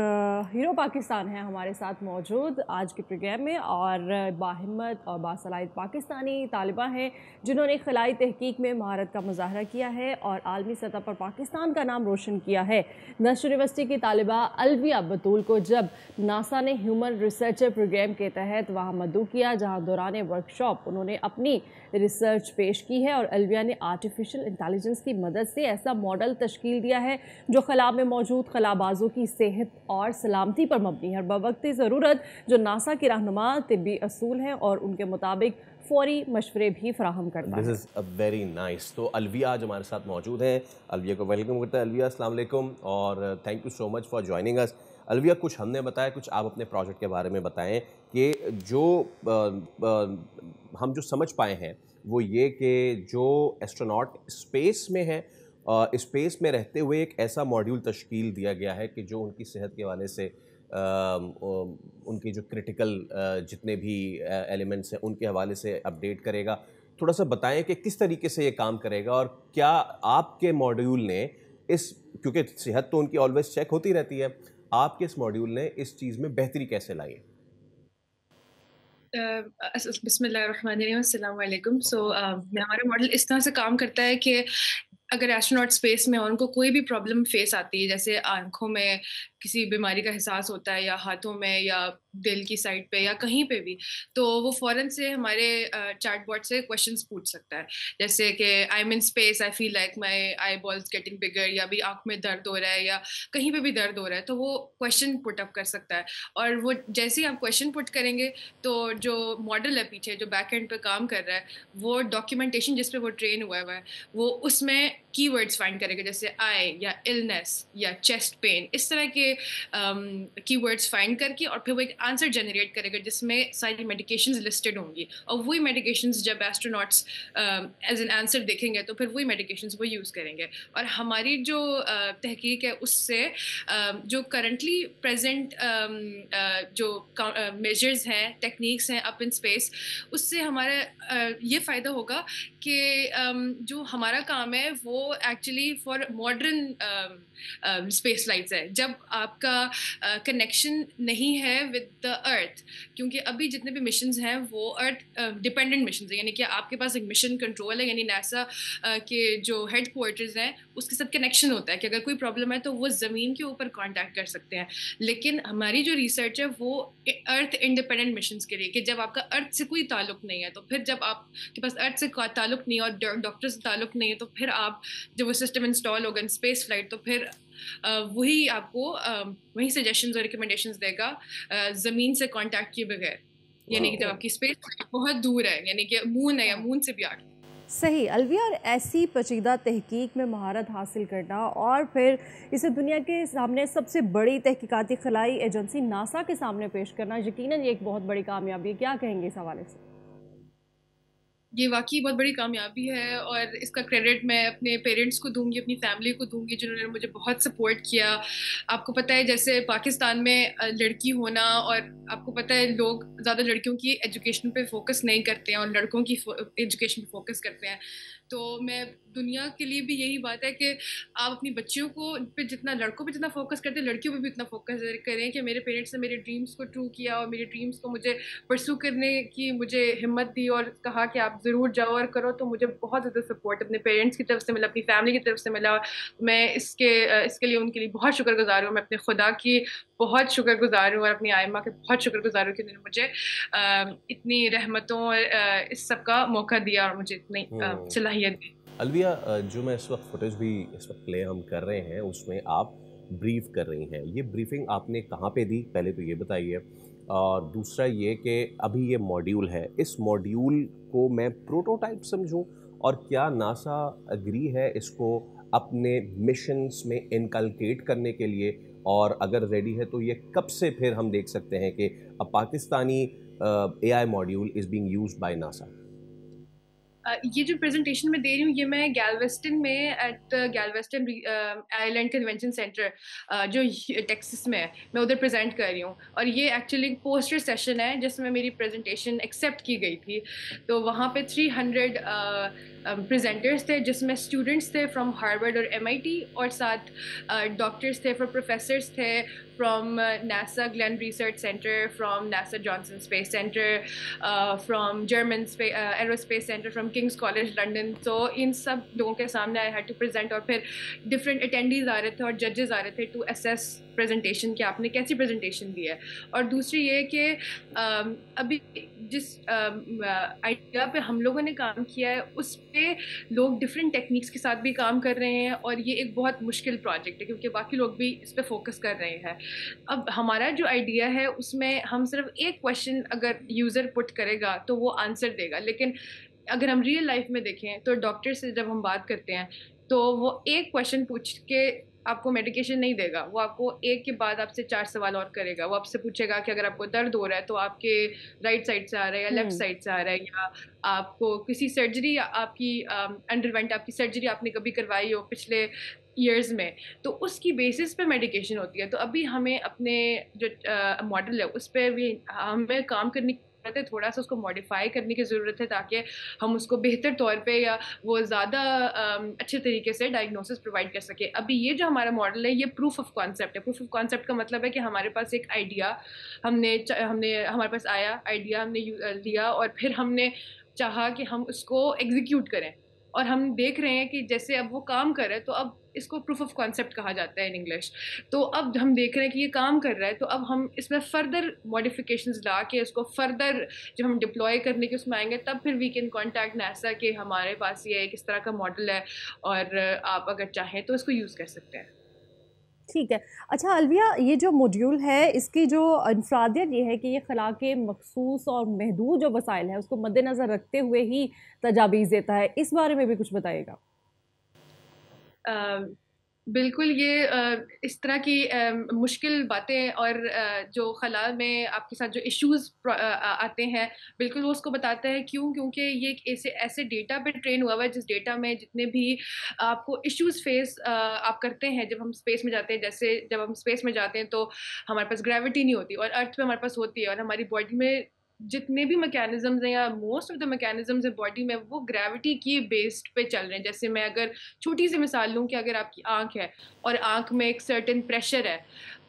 [SPEAKER 7] हीरो पाकिस्तान है हमारे साथ मौजूद आज के प्रोग्राम में, और बाहिम्मत और बासलाहियत पाकिस्तानी तालिबा हैं जिन्होंने खलाई तहकीक में महारत का मुजाहरा किया है और आलमी सतह पर पाकिस्तान का नाम रोशन किया है। नशर यूनिवर्सिटी की तालिबा अलविया बतूल को जब नासा ने ह्यूमन रिसर्चर प्रोग्राम के तहत वहाँ मदऊ किया, जहाँ दौरान वर्कशॉप उन्होंने अपनी रिसर्च पेश की है और अलविया ने आर्टिफिशियल इंटेलिजेंस की मदद से ऐसा मॉडल तश्कील दिया है जो खला में मौजूद खलाबाजों की सेहत और सलामती पर मबनी है। बवक्ती ज़रूरत जो नासा की रहनुमा तिब्बी असूल हैं और उनके मुताबिक फौरी मशवरे भी फराहम करता है।
[SPEAKER 2] This is a very nice. तो अलविया आज हमारे साथ मौजूद हैं, अलविया को वेलकम करते हैं। अलविया अस्सलाम वालेकुम और thank you so much for joining us. Alvia, कुछ हमने बताया, कुछ आप अपने प्रोजेक्ट के बारे में बताएं कि जो हम जो समझ पाए हैं वो ये कि जो एस्ट्रोनॉट स्पेस में है स्पेस में रहते हुए एक ऐसा मॉड्यूल तश्कील दिया गया है कि जो उनकी सेहत के हवाले से उनके जो क्रिटिकल जितने भी एलिमेंट्स हैं उनके हवाले से अपडेट करेगा। थोड़ा सा बताएं कि किस तरीके से ये काम करेगा और क्या आपके मॉड्यूल ने इस, क्योंकि सेहत तो उनकी ऑलवेज चेक होती रहती है, आपके इस मॉड्यूल ने इस चीज़ में बेहतरी कैसे लाई है?
[SPEAKER 4] बिस्मिल्लाहिर्रहमानिर्रहीम, अस्सलाम वालेकुम। हमारा मॉडल इस तरह से काम करता है कि अगर एस्ट्रोनॉट स्पेस में उनको कोई भी प्रॉब्लम फेस आती है, जैसे आंखों में किसी बीमारी का एहसास होता है या हाथों में या दिल की साइड पे या कहीं पे भी, तो वो फ़ौरन से हमारे चैटबॉट से क्वेश्चंस पूछ सकता है, जैसे कि I am in space, I feel like my I balls getting bigger, या भी आँख में दर्द हो रहा है या कहीं पे भी दर्द हो रहा है, तो वो क्वेश्चन पुट अप कर सकता है। और वो जैसे ही आप क्वेश्चन पुट करेंगे तो जो मॉडल है पीछे जो बैक एंड पे काम कर रहा है, वो डॉक्यूमेंटेशन जिस पे वो ट्रेन हुआ है वो उसमें कीवर्ड्स फाइंड करेगा, जैसे आई या इलनेस या चेस्ट पेन, इस तरह के कीवर्ड्स फाइंड करके और फिर वो एक आंसर जनरेट करेगा जिसमें सारी मेडिकेशंस लिस्टेड होंगी, और वही मेडिकेशंस जब एस्ट्रोनॉट्स एज एन आंसर देखेंगे तो फिर वही मेडिकेशंस वो यूज़ करेंगे। और हमारी जो तहकीक है उससे जो करंटली प्रेजेंट जो मेजर्स हैं, टेक्निक्स हैं अप इन स्पेस, उससे हमारा ये फ़ायदा होगा कि जो हमारा काम है वो actually for modern space flights है, जब आपका कनेक्शन नहीं है विद द अर्थ, क्योंकि अभी जितने भी मिशंस हैं वो अर्थ डिपेंडेंट मिशंस हैं, यानी कि आपके पास एक मिशन कंट्रोल है, यानी नासा के जो हेड क्वार्टर्स हैं उसके साथ कनेक्शन होता है कि अगर कोई प्रॉब्लम है तो वो ज़मीन के ऊपर कांटेक्ट कर सकते हैं। लेकिन हमारी जो रिसर्च है वो अर्थ इंडिपेंडेंट मिशंस के लिए, कि जब आपका अर्थ से कोई ताल्लुक नहीं है, तो फिर जब आपके पास अर्थ से ताल्लुक नहीं है और डॉक्टर से ताल्लुक नहीं है, तो फिर आप जब वो सिस्टम इंस्टॉल होगा इन स्पेस फ्लाइट, तो फिर वही आपको वही सजेशंस और रिकमेंडेशंस देगा ज़मीन से कांटेक्ट किए बगैर, यानी कि जब आपकी स्पेस बहुत दूर है, यानी कि मून है या मून से भी आगे।
[SPEAKER 7] सही अलविया, और ऐसी पेचीदा तहकीक में महारत हासिल करना और फिर इसे दुनिया के सामने सबसे बड़ी तहकीकाती खलाई एजेंसी नासा के सामने पेश करना यकीनन ये एक बहुत बड़ी कामयाबी है। क्या कहेंगे इस हवाले से?
[SPEAKER 4] ये वाकई बहुत बड़ी कामयाबी है और इसका क्रेडिट मैं अपने पेरेंट्स को दूंगी, अपनी फैमिली को दूंगी, जिन्होंने मुझे बहुत सपोर्ट किया। आपको पता है जैसे पाकिस्तान में लड़की होना, और आपको पता है लोग ज़्यादा लड़कियों की एजुकेशन पे फोकस नहीं करते हैं और लड़कों की एजुकेशन पे फोकस करते हैं। तो मैं दुनिया के लिए भी यही बात है कि आप अपनी बच्चियों को पे जितना लड़कों पे जितना फोकस करते हैं लड़कियों पे भी इतना फोकस करें कि मेरे पेरेंट्स ने मेरे ड्रीम्स को ट्रू किया और मेरे ड्रीम्स को मुझे परस्यू करने की मुझे हिम्मत दी और कहा कि आप ज़रूर जाओ और करो। तो मुझे बहुत ज़्यादा सपोर्ट अपने पेरेंट्स की तरफ से मिला, अपनी फैमिली की तरफ से मिला। मैं इसके लिए उनके लिए बहुत शुक्रगुजार हूँ। मैं अपने खुदा की बहुत शुक्रगुजार हूँ और अपनी आयमा के बहुत शुक्रगुजार हूँ कि उन्होंने मुझे इतनी रहमतों और इस सब का मौका दिया और मुझे इतनी सलाहियत दी।
[SPEAKER 2] अलविया, जो मैं इस वक्त फुटेज भी इस वक्त प्ले हम कर रहे हैं उसमें आप ब्रीफ कर रही हैं, ये ब्रीफिंग आपने कहाँ पे दी, पहले तो ये बताइए। और दूसरा ये कि अभी ये मॉड्यूल है, इस मॉड्यूल को मैं प्रोटोटाइप समझूं और क्या नासा एग्री है इसको अपने मिशंस में इनकलकेट करने के लिए, और अगर रेडी है तो ये कब से फिर हम देख सकते हैं कि अ Pakistani AI module is being used by NASA?
[SPEAKER 4] ये जो प्रेजेंटेशन मैं दे रही हूँ ये मैं गैलवेस्टन में at Galveston Island Convention Center जो टेक्सास में है, मैं उधर प्रेजेंट कर रही हूँ। और ये एक्चुअली एक पोस्टर सेशन है जिसमें मेरी प्रेजेंटेशन एक्सेप्ट की गई थी। तो वहाँ पे 300 प्रेजेंटर्स थे जिसमें स्टूडेंट्स थे फ्रॉम हार्वर्ड और MIT, और साथ डॉक्टर्स थे, प्रोफेसर्स थे from NASA Glenn Research Center, from NASA Johnson Space Center, from German Aerospace Center, from King's College London. So इन सब लोगों के सामने I had to present, और फिर different attendees आ रहे थे और judges आ रहे थे to assess presentation कि आपने कैसी presentation दी है। और दूसरी ये कि अभी जिस आइडिया पे हम लोगों ने काम किया है उस पे लोग different techniques के साथ भी काम कर रहे हैं, और ये एक बहुत मुश्किल project है क्योंकि बाकी लोग भी इस पे focus कर रहे हैं। अब हमारा जो आइडिया है उसमें हम सिर्फ एक क्वेश्चन अगर यूज़र पुट करेगा तो वो आंसर देगा, लेकिन अगर हम रियल लाइफ में देखें तो डॉक्टर से जब हम बात करते हैं तो वो एक क्वेश्चन पूछ के आपको मेडिकेशन नहीं देगा, वो आपको एक के बाद आपसे 4 सवाल और करेगा। वो आपसे पूछेगा कि अगर आपको दर्द हो रहा है तो आपके राइट साइड से आ रहा है या लेफ्ट साइड से आ रहा है, या आपको किसी सर्जरी आपकी अंडरवेंट आपकी सर्जरी आपने कभी करवाई हो पिछले ईयर्स में, तो उसकी बेसिस पे मेडिकेशन होती है। तो अभी हमें अपने जो मॉडल है उस पर भी हमें काम करने की ज़रूरत है, थोड़ा सा उसको मॉडिफाई करने की ज़रूरत है ताकि हम उसको बेहतर तौर पे या वो ज़्यादा अच्छे तरीके से डायग्नोसिस प्रोवाइड कर सके। अभी ये जो हमारा मॉडल है ये प्रूफ ऑफ कॉन्सेप्ट है। प्रूफ ऑफ कॉन्सेप्ट का मतलब है कि हमारे पास एक आइडिया हमने हमारे पास आया, आइडिया हमने लिया और फिर हमने चाहा कि हम उसको एग्जीक्यूट करें, और हम देख रहे हैं कि जैसे अब वो काम कर रहा है, तो अब इसको प्रूफ ऑफ कॉन्सेप्ट कहा जाता है इन इंग्लिश। तो अब हम देख रहे हैं कि ये काम कर रहा है, तो अब हम इसमें फर्दर मॉडिफिकेशंस ला के इसको फर्दर जब हम डिप्लॉय करने के उसमें आएंगे, तब फिर वी कैन कॉन्टैक्ट नासा कि हमारे पास ये एक इस तरह का मॉडल है और आप अगर चाहें तो इसको यूज़ कर सकते हैं।
[SPEAKER 7] ठीक है। अच्छा अलविया, ये जो मॉड्यूल है इसकी जो इनफरादियत ये है कि ये खला के मखसूस और महदूद जो वसाइल है उसको मद्देनज़र रखते हुए ही तजावीज़ देता है, इस बारे में भी कुछ बताइएगा।
[SPEAKER 4] बिल्कुल, ये इस तरह की मुश्किल बातें और जो खला में आपके साथ जो इश्यूज़ आते हैं, बिल्कुल वो उसको बताता है। क्योंकि ये एक ऐसे डेटा पे ट्रेन हुआ हुआ है जिस डेटा में जितने भी आपको इश्यूज़ फेस आप करते हैं जब हम स्पेस में जाते हैं। जैसे जब हम स्पेस में जाते हैं तो हमारे पास ग्रेविटी नहीं होती, और अर्थ पे हमारे पास होती है, और हमारी बॉडी में जितने भी मैकेनिज्म्स हैं या मोस्ट ऑफ द मैकेनिज्म्स हैं बॉडी में, वो ग्रेविटी की बेस्ड पे चल रहे हैं। जैसे मैं अगर छोटी सी मिसाल लूँ कि अगर आपकी आंख है और आंख में एक सर्टेन प्रेशर है,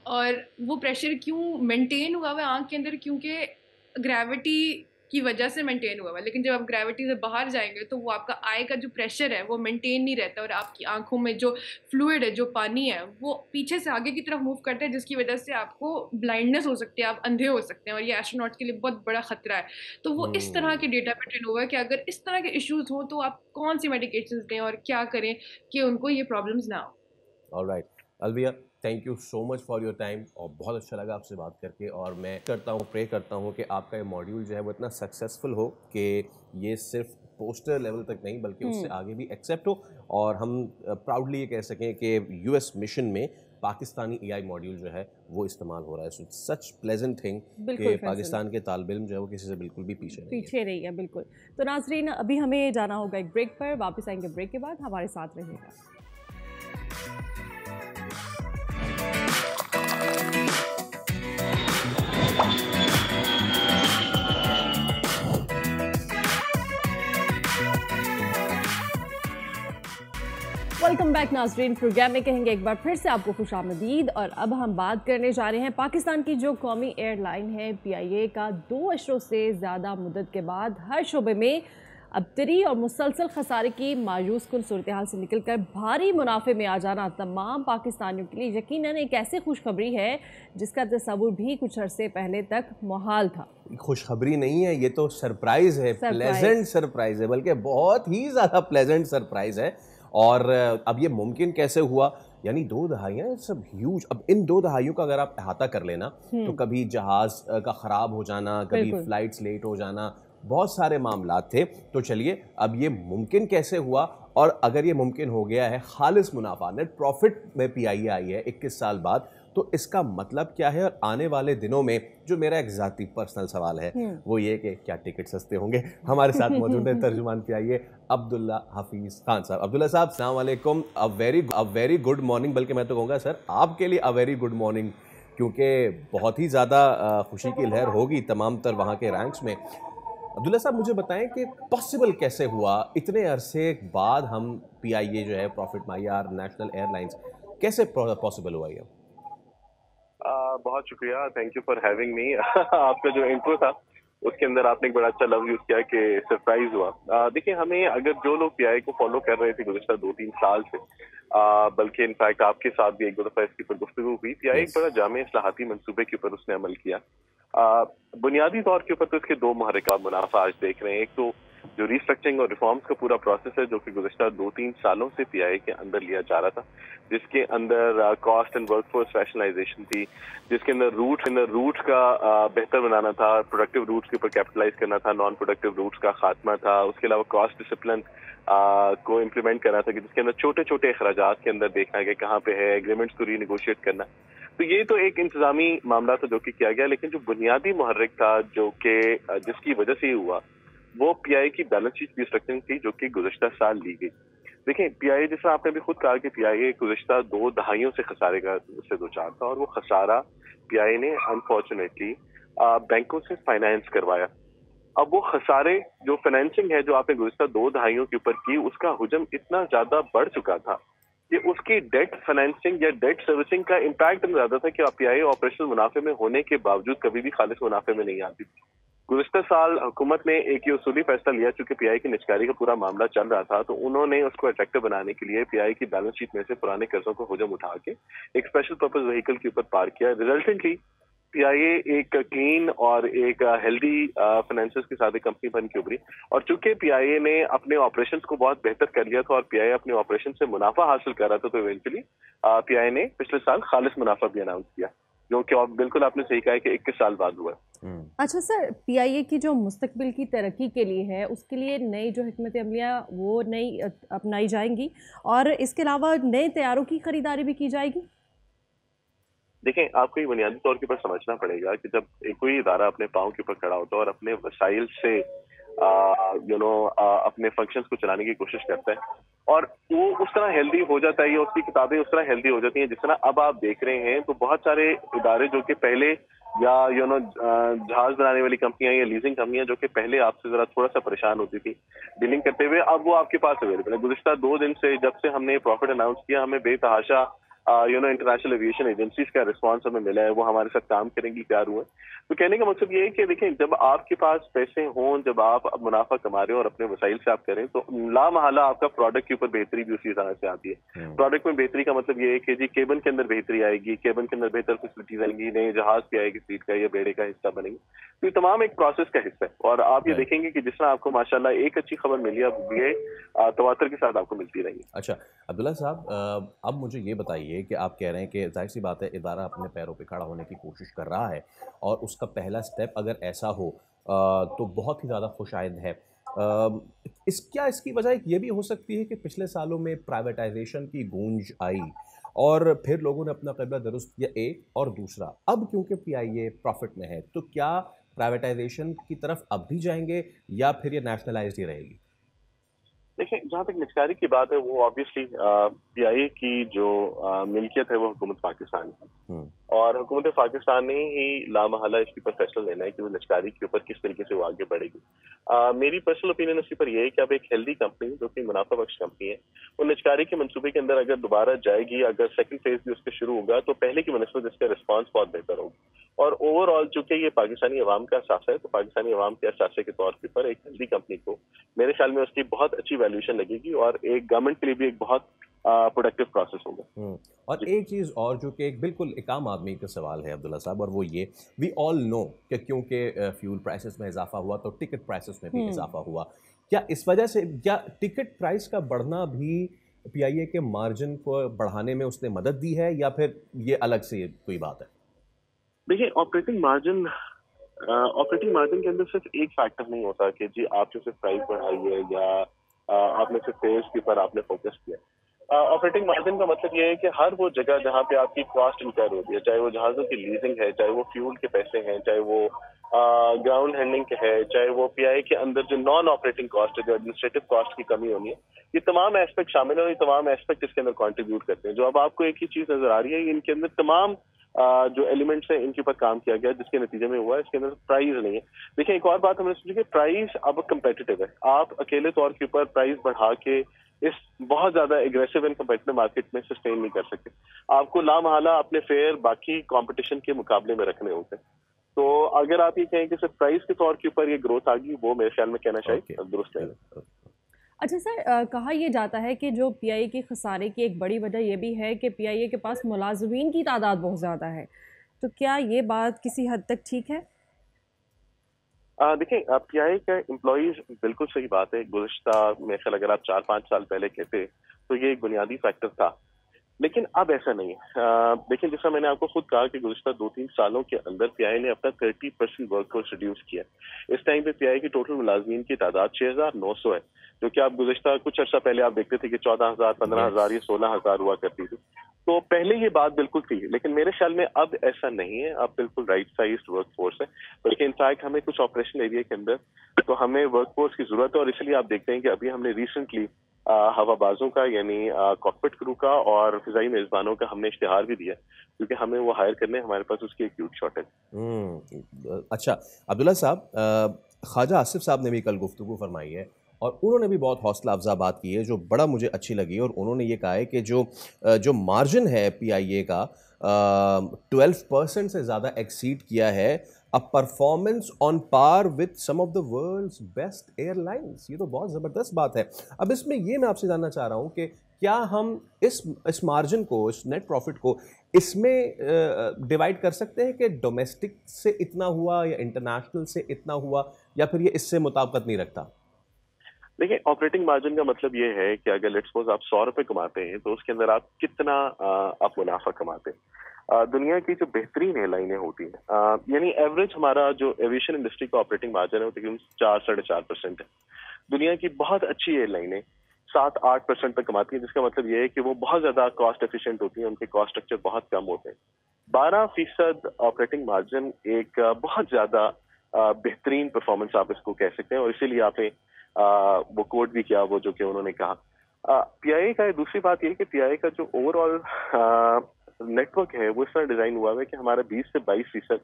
[SPEAKER 4] और वो प्रेशर क्यों मेंटेन हुआ हुआ है आंख के अंदर, क्योंकि ग्रेविटी की वजह से मेंटेन हुआ हुआ है। लेकिन जब आप ग्रेविटी से बाहर जाएंगे तो वो आपका आई का जो प्रेशर है वो मेंटेन नहीं रहता, और आपकी आंखों में जो फ्लूइड है, जो पानी है, वो पीछे से आगे की तरफ मूव करता है, जिसकी वजह से आपको ब्लाइंडनेस हो सकती है, आप अंधे हो सकते हैं, और ये एस्ट्रोनॉट्स के लिए बहुत बड़ा खतरा है। तो वो इस तरह के डेटा पे ट्रेन हुआ है कि अगर इस तरह के इश्यूज हो तो आप कौन सी मेडिकेशंस दें और क्या करें कि उनको ये प्रॉब्लम्स ना हो।
[SPEAKER 2] Alright Alvia, thank you so much for your time, और बहुत अच्छा लगा आपसे बात करके। और मैं प्रे करता हूँ कि आपका ये मॉड्यूल जो है वो इतना सक्सेसफुल हो कि ये सिर्फ पोस्टर लेवल तक नहीं बल्कि उससे आगे भी एक्सेप्ट हो, और हम प्राउडली ये कह सकें कि यूएस मिशन में पाकिस्तानी एआई मॉड्यूल जो है वो इस्तेमाल हो रहा है। सो सच प्लेजेंट थिंग कि पाकिस्तान के तालिब इल्म जो है वो किसी से बिल्कुल भी पीछे नहीं है।
[SPEAKER 7] बिल्कुल। तो नाज़रीन, अभी हमें जाना होगा एक ब्रेक पर, वापस आएंगे ब्रेक के बाद, हमारे साथ रहिएगा। वेलकम बैक नाज़रीन। प्रोग्राम में कहेंगे एक बार फिर से आपको खुशामदीद, और अब हम बात करने जा रहे हैं पाकिस्तान की जो कौमी एयरलाइन है PIA का 2 अशरों से ज़्यादा मुद्दत के बाद हर शोबे में अबतरी और मुसलसल खसारे की मायूस कुन सूरत हाल से निकल कर भारी मुनाफे में आ जाना तमाम पाकिस्तानियों के लिए यकीनन एक ऐसी खुशखबरी है जिसका तस्वुर भी कुछ अरसे पहले तक मुहाल था।
[SPEAKER 2] खुशखबरी नहीं है, ये तो सरप्राइज़ है, प्लेजेंट सरप्राइज़ है, बल्कि बहुत ही ज़्यादा प्लेजेंट सरप्राइज़ है। और अब ये मुमकिन कैसे हुआ, यानी 2 दहाइयाँ सब ह्यूज। अब इन 2 दहाइयों का अगर आप अहाता कर लेना तो कभी जहाज़ का ख़राब हो जाना, कभी फ़्लाइट्स लेट हो जाना, बहुत सारे मामलात थे। तो चलिए अब ये मुमकिन कैसे हुआ, और अगर ये मुमकिन हो गया है, खालिस मुनाफा नेट प्रॉफिट में PIA आई है 21 साल बाद, तो इसका मतलब क्या है। और आने वाले दिनों में जो मेरा एक ज़ाती पर्सनल सवाल है वो ये कि क्या टिकट सस्ते होंगे। हमारे साथ मौजूद है तर्जुमान PIA अब्दुल्ला हफीज़ खान साहब। अब्दुल्ला साहब, अस्सलाम वालेकुम। अ वेरी गुड मॉर्निंग, बल्कि मैं तो कहूँगा सर आपके लिए अ वेरी गुड मॉर्निंग, क्योंकि बहुत ही ज़्यादा खुशी की लहर होगी तमाम तर वहाँ के रैंक्स में। अब्दुल्ला साहब, मुझे बताएं कि पॉसिबल कैसे हुआ, इतने अरसे बाद हम PIA जो है प्रॉफिट में आई, नेशनल एयरलाइंस, कैसे पॉसिबल हुआ ये?
[SPEAKER 5] बहुत शुक्रिया, thank you for having me. आपका जो इंट्रो था उसके अंदर आपने एक बड़ा अच्छा लफ्ज यूज किया कि सरप्राइज हुआ। देखिए, हमें अगर जो लोग PIA को फॉलो कर रहे थे गुज़श्ता 2-3 साल से, बल्कि इनफैक्ट आपके साथ भी एक दो दफा इसके ऊपर गुफ्तगू हुई, PIA एक बड़ा जामे इस्लाहाती मंसूबे के ऊपर उसने अमल किया। बुनियादी तौर के ऊपर तो इसके 2 महरका मुनाफा आज देख रहे हैं। एक तो जो रीस्ट्रक्चरिंग और रिफॉर्म्स का पूरा प्रोसेस है जो कि गुज़श्ता 2-3 सालों से पीआईए के अंदर लिया जा रहा था, जिसके अंदर कॉस्ट एंड वर्कफोर्स रैशनलाइजेशन थी, जिसके अंदर रूट का बेहतर बनाना था, प्रोडक्टिव रूट्स के ऊपर कैपिटलाइज करना था, नॉन प्रोडक्टिव रूट्स का खात्मा था, उसके अलावा कॉस्ट डिसिप्लिन को इम्प्लीमेंट करना था कि जिसके अंदर छोटे छोटे अखराजात के अंदर देखना है कि कहाँ पे है, एग्रीमेंट्स को रीनेगोशिएट करना। तो ये तो एक इंतजामी मामला था जो कि किया गया, लेकिन जो बुनियादी मुहर्रिक था जो कि जिसकी वजह से ही हुआ वो पीआईए की बैलेंस शीट रिस्ट्रक्चरिंग थी जो कि गुज़श्ता साल ली गई। देखें, पीआईए जैसा आपने भी खुद कहा कि पीआईए गुज़श्ता 2 दहाइयों से खसारे का से दो चार था, और वो खसारा पीआईए ने अनफॉर्चुनेटली बैंकों से फाइनेंस करवाया। अब वो खसारे जो फाइनेंसिंग है जो आपने गुज़श्ता 2 दहाइयों के ऊपर की, उसका हुजम इतना ज्यादा बढ़ चुका था कि उसकी डेट फाइनेंसिंग या डेट सर्विसिंग का इम्पैक्ट इतना ज्यादा था कि पीआईए ऑपरेशनल मुनाफे में होने के बावजूद कभी भी खालिस मुनाफे में नहीं आती थी। गुज़श्ता साल हुकूमत ने एक ये उसूली फैसला लिया, चूंकि पीआईए की निचकारी का पूरा मामला चल रहा था, तो उन्होंने उसको अट्रैक्टिव बनाने के लिए पीआईए की बैलेंस शीट में से पुराने कर्जों को हुजम उठा के एक स्पेशल पर्पज व्हीकल के ऊपर पार किया। रिजल्टेंटली पीआईए एक क्लीन और एक हेल्दी फाइनेंसेस के साथ एक कंपनी बन के उभरी, और चूंकि पीआईए ने अपने ऑपरेशंस को बहुत बेहतर कर लिया था और पीआईए अपने ऑपरेशन से मुनाफा हासिल कर रहा था, तो इवेंचुअली पीआईए ने पिछले साल खालिस मुनाफा भी अनाउंस किया, जो कि बिल्कुल आपने सही कहा है कि 21 साल बाद हुआ।
[SPEAKER 7] अच्छा सर, पीआईए की जो मुस्तकबिल की तरक्की के लिए है उसके लिए नई जो हिकमत अमलियाँ वो नई अपनाई जाएंगी, और इसके अलावा नए तैयारों की खरीदारी भी की जाएगी?
[SPEAKER 5] देखें, आपको ये बुनियादी तौर के ऊपर समझना पड़ेगा कि जब कोई इदारा अपने पाँव के ऊपर खड़ा होता है और अपने वसाइल से अपने फंक्शंस को चलाने की कोशिश करता है और वो उस तरह हेल्दी हो जाता है या उसकी किताबें उस तरह हेल्दी हो जाती हैं जिस तरह अब आप देख रहे हैं, तो बहुत सारे इदारे जो कि पहले या जहाज बनाने वाली कंपनियां या लीजिंग कंपनियां जो कि पहले आपसे जरा थोड़ा सा परेशान होती थी डीलिंग करते हुए, अब वो आपके पास अवेलेबल है। गुज़श्ता 2 दिन से जब से हमने प्रॉफिट अनाउंस किया, हमें बेतहाशा इंटरनेशनल एविएशन एजेंसीज का रिस्पांस हमें मिला है, वो हमारे साथ काम करेंगी तैयार हुए। तो कहने का मकसद ये है कि देखें, जब आपके पास पैसे हों, जब आप मुनाफा कमा रहे हो और अपने वसाइल से आप करें, तो लामहला आपका प्रोडक्ट के ऊपर बेहतरी भी उसी तरह से आती है। प्रोडक्ट में बेहतरी का मतलब ये है कि जी केबन के अंदर बेहतरी आएगी, केबन के अंदर बेहतर फैसिलिटीज आएंगी, नए जहाज भी आएगी, फ्लीट का या बेड़े का हिस्सा बनेंगे। तो ये तमाम एक प्रोसेस का हिस्सा है, और आप ये देखेंगे कि जिस तरह आपको माशाल्लाह एक अच्छी खबर मिली, अब ये तवातर के साथ आपको मिलती रहेंगी।
[SPEAKER 2] अच्छा अब्दुल्ला साहब, अब मुझे ये बताइए कि आप कह रहे हैं कि जाहिर सी बात है इदारा अपने पैरों पे खड़ा होने की कोशिश कर रहा है, और उसका पहला स्टेप अगर ऐसा हो तो बहुत ही ज़्यादा खुशाइंद है। इसकी वजह ये भी हो सकती है कि पिछले सालों में प्राइवेटाइजेशन की गूंज आई और फिर लोगों ने अपना क़िबला दुरुस्त किया, एक, और दूसरा अब क्योंकि पीआईए प्रॉफिट में है, तो क्या प्राइवेटाइजेशन की तरफ अब भी जाएंगे या फिर ये नेशनलाइज्ड ही रहेगी?
[SPEAKER 5] देखिए, जहाँ तक निचकारी की बात है, वो ऑब्वियसली पीआईए की जो मिल्कियत है वो हुकूमत पाकिस्तान की, और हुकूमत पाकिस्तान ने ही लामहला इसके ऊपर फैसला लेना है कि वो निचकारी के ऊपर किस तरीके से वो आगे बढ़ेगी। मेरी पर्सनल ओपिनियन इसके ऊपर ये है कि अब एक हेल्दी कंपनी जो कि मुनाफा बख्श कंपनी है, वो निचकारी के मंसूबे के अंदर अगर दोबारा जाएगी, अगर सेकंड फेज भी उसका शुरू होगा, तो पहले की बनस्बत इसका रिस्पॉन्स बहुत बेहतर होगा। और ओवरऑल चूंकि ये पाकिस्तानी अवाम का असासा है, तो पाकिस्तानी अवाम के असासे के तौर के ऊपर एक हेल्दी कंपनी को मेरे ख्याल में उसकी बहुत अच्छी वैल्यूएशन लगेगी, और एक गवर्नमेंट के लिए भी एक बहुत प्रोडक्टिव प्रोसेस होगा।
[SPEAKER 2] और एक चीज़ और जो कि एक बिल्कुल एक आम आदमी का सवाल है अब्दुल्ला साहब, और वो ये, वी ऑल नो कि क्योंकि फ्यूल प्राइसेस में इजाफा हुआ तो टिकट प्राइसेस में भी इजाफा हुआ, क्या इस वजह से क्या टिकट प्राइस का बढ़ना भी पीआईए के मार्जिन को बढ़ाने में उसने मदद दी है, या फिर ये अलग से कोई बात है?
[SPEAKER 5] देखिए, ऑपरेटिंग मार्जिन के अंदर सिर्फ एक फैक्टर नहीं होता कि जी आपने सिर्फ प्राइस बढ़ाई है या आपने सिर्फ सेल्स के ऊपर आपने फोकस किया। ऑपरेटिंग मार्जिन का मतलब ये है कि हर वो जगह जहाँ पे आपकी कॉस्ट इंकर होती है, चाहे वो जहाज़ों की लीजिंग है, चाहे वो फ्यूल के पैसे हैं, चाहे वो ग्राउंड हैंडलिंग के है, चाहे वो पीआईए के अंदर जो नॉन ऑपरेटिंग कॉस्ट है, जो एडमिनिस्ट्रेटिव कॉस्ट की कमी होनी है, ये तमाम एस्पेक्ट शामिल है और ये तमाम एस्पेक्ट इसके अंदर कॉन्ट्रीब्यूट करते हैं। जो अब आपको एक ही चीज़ नजर आ रही है, इनके अंदर तमाम जो एलिमेंट्स हैं इनके ऊपर काम किया गया, जिसके नतीजे में हुआ है इसके अंदर प्राइस नहीं है। देखिए, एक और बात हमने सोची कि प्राइस अब कंपेटिटिव है, आप अकेले तौर के ऊपर प्राइस बढ़ा के इस बहुत ज्यादा एग्रेसिव एंड कंपेटिटिव मार्केट में सस्टेन नहीं कर सकते। आपको लामहला अपने फेयर बाकी कंपटीशन के मुकाबले में रखने होते हैं। तो अगर आप ये कहें कि सिर्फ प्राइस के तौर के ऊपर ये ग्रोथ आ गई, वो मेरे ख्याल में कहना चाहिए दुरुस्त है।
[SPEAKER 7] अच्छा सर, कहा यह जाता है कि जो पीआईए के खसारे की एक बड़ी वजह यह भी है कि पीआईए के पास मुलाजमीन की तादाद बहुत ज़्यादा है, तो क्या ये बात किसी हद तक ठीक है?
[SPEAKER 5] देखिए, PI का एम्प्लॉइज, बिल्कुल सही बात है, गुज़श्ता मेरे ख्याल अगर आप 4-5 साल पहले कहते तो ये एक बुनियादी फैक्टर था, लेकिन अब ऐसा नहीं है। देखिए, जैसा मैंने आपको खुद कहा कि गुज़श्ता 2-3 सालों के अंदर PI ने अपना 30% वर्क फोर्स रिड्यूस किया। इस टाइम पे PI की टोटल मुलाजमीन की तादाद 6,900 है, जो कि आप गुज़श्ता कुछ अर्सा पहले आप देखते थे कि 14,000, 15,000 या 16,000 हुआ करती थी। तो पहले ये बात बिल्कुल थी, लेकिन मेरे ख्याल में अब ऐसा नहीं है। अब बिल्कुल राइट साइज्ड वर्क फोर्स है, बल्कि इनफैक्ट हमें कुछ ऑपरेशन एरिया के अंदर तो हमें वर्क फोर्स की जरूरत है, और इसलिए आप देखते हैं कि अभी हमने रिसेंटली हवाबाजों का यानी कॉकपिट क्रू का और फिजाई मेजबानों का हमने इश्तिहार भी दिया, क्योंकि हमें वो हायर करने, हमारे पास उसकी एक ह्यूज शॉर्टेज।
[SPEAKER 2] अच्छा अब्दुल्ला साहब, ख्वाजा आसिफ साहब ने भी कल गुफ्तगू फरमाई है और उन्होंने भी बहुत हौसला अफजा बात की है जो बड़ा मुझे अच्छी लगी, और उन्होंने ये कहा है कि जो मार्जिन है PIA का 12% से ज़्यादा एक्सीड किया है, a performance on par with some of the world's best airlines. ये तो बहुत ज़बरदस्त बात है। अब इसमें ये मैं आपसे जानना चाह रहा हूँ कि क्या हम इस मार्जिन को, इस नेट प्रॉफिट को इसमें डिवाइड कर सकते हैं कि डोमेस्टिक से इतना हुआ या इंटरनेशनल से इतना हुआ, या फिर ये इससे मुताबिकत नहीं रखता?
[SPEAKER 5] देखिए, ऑपरेटिंग मार्जिन का मतलब ये है कि अगर लेट्स सपोज आप 100 रुपए कमाते हैं तो उसके अंदर आप कितना आप मुनाफा कमाते हैं। दुनिया की जो बेहतरीन एयरलाइनें होती हैं, यानी एवरेज हमारा जो एविएशन इंडस्ट्री का ऑपरेटिंग मार्जिन है वो तकरीबन 4-4.5% है। दुनिया की बहुत अच्छी एयरलाइनें 7-8% तक कमाती हैं, जिसका मतलब ये है कि वो बहुत ज्यादा कॉस्ट एफिशिएंट होती हैं, उनके कॉस्ट स्ट्रक्चर बहुत कम होते हैं। 12% ऑपरेटिंग मार्जिन एक बहुत ज्यादा बेहतरीन परफॉर्मेंस आप इसको कह सकते हैं, और इसीलिए आपने वो कोट भी किया वो जो कि उन्होंने कहा। PIA का दूसरी बात ये है कि PIA का जो ओवरऑल नेटवर्क है वो इस तरह डिजाइन हुआ है कि हमारा 20 से 22%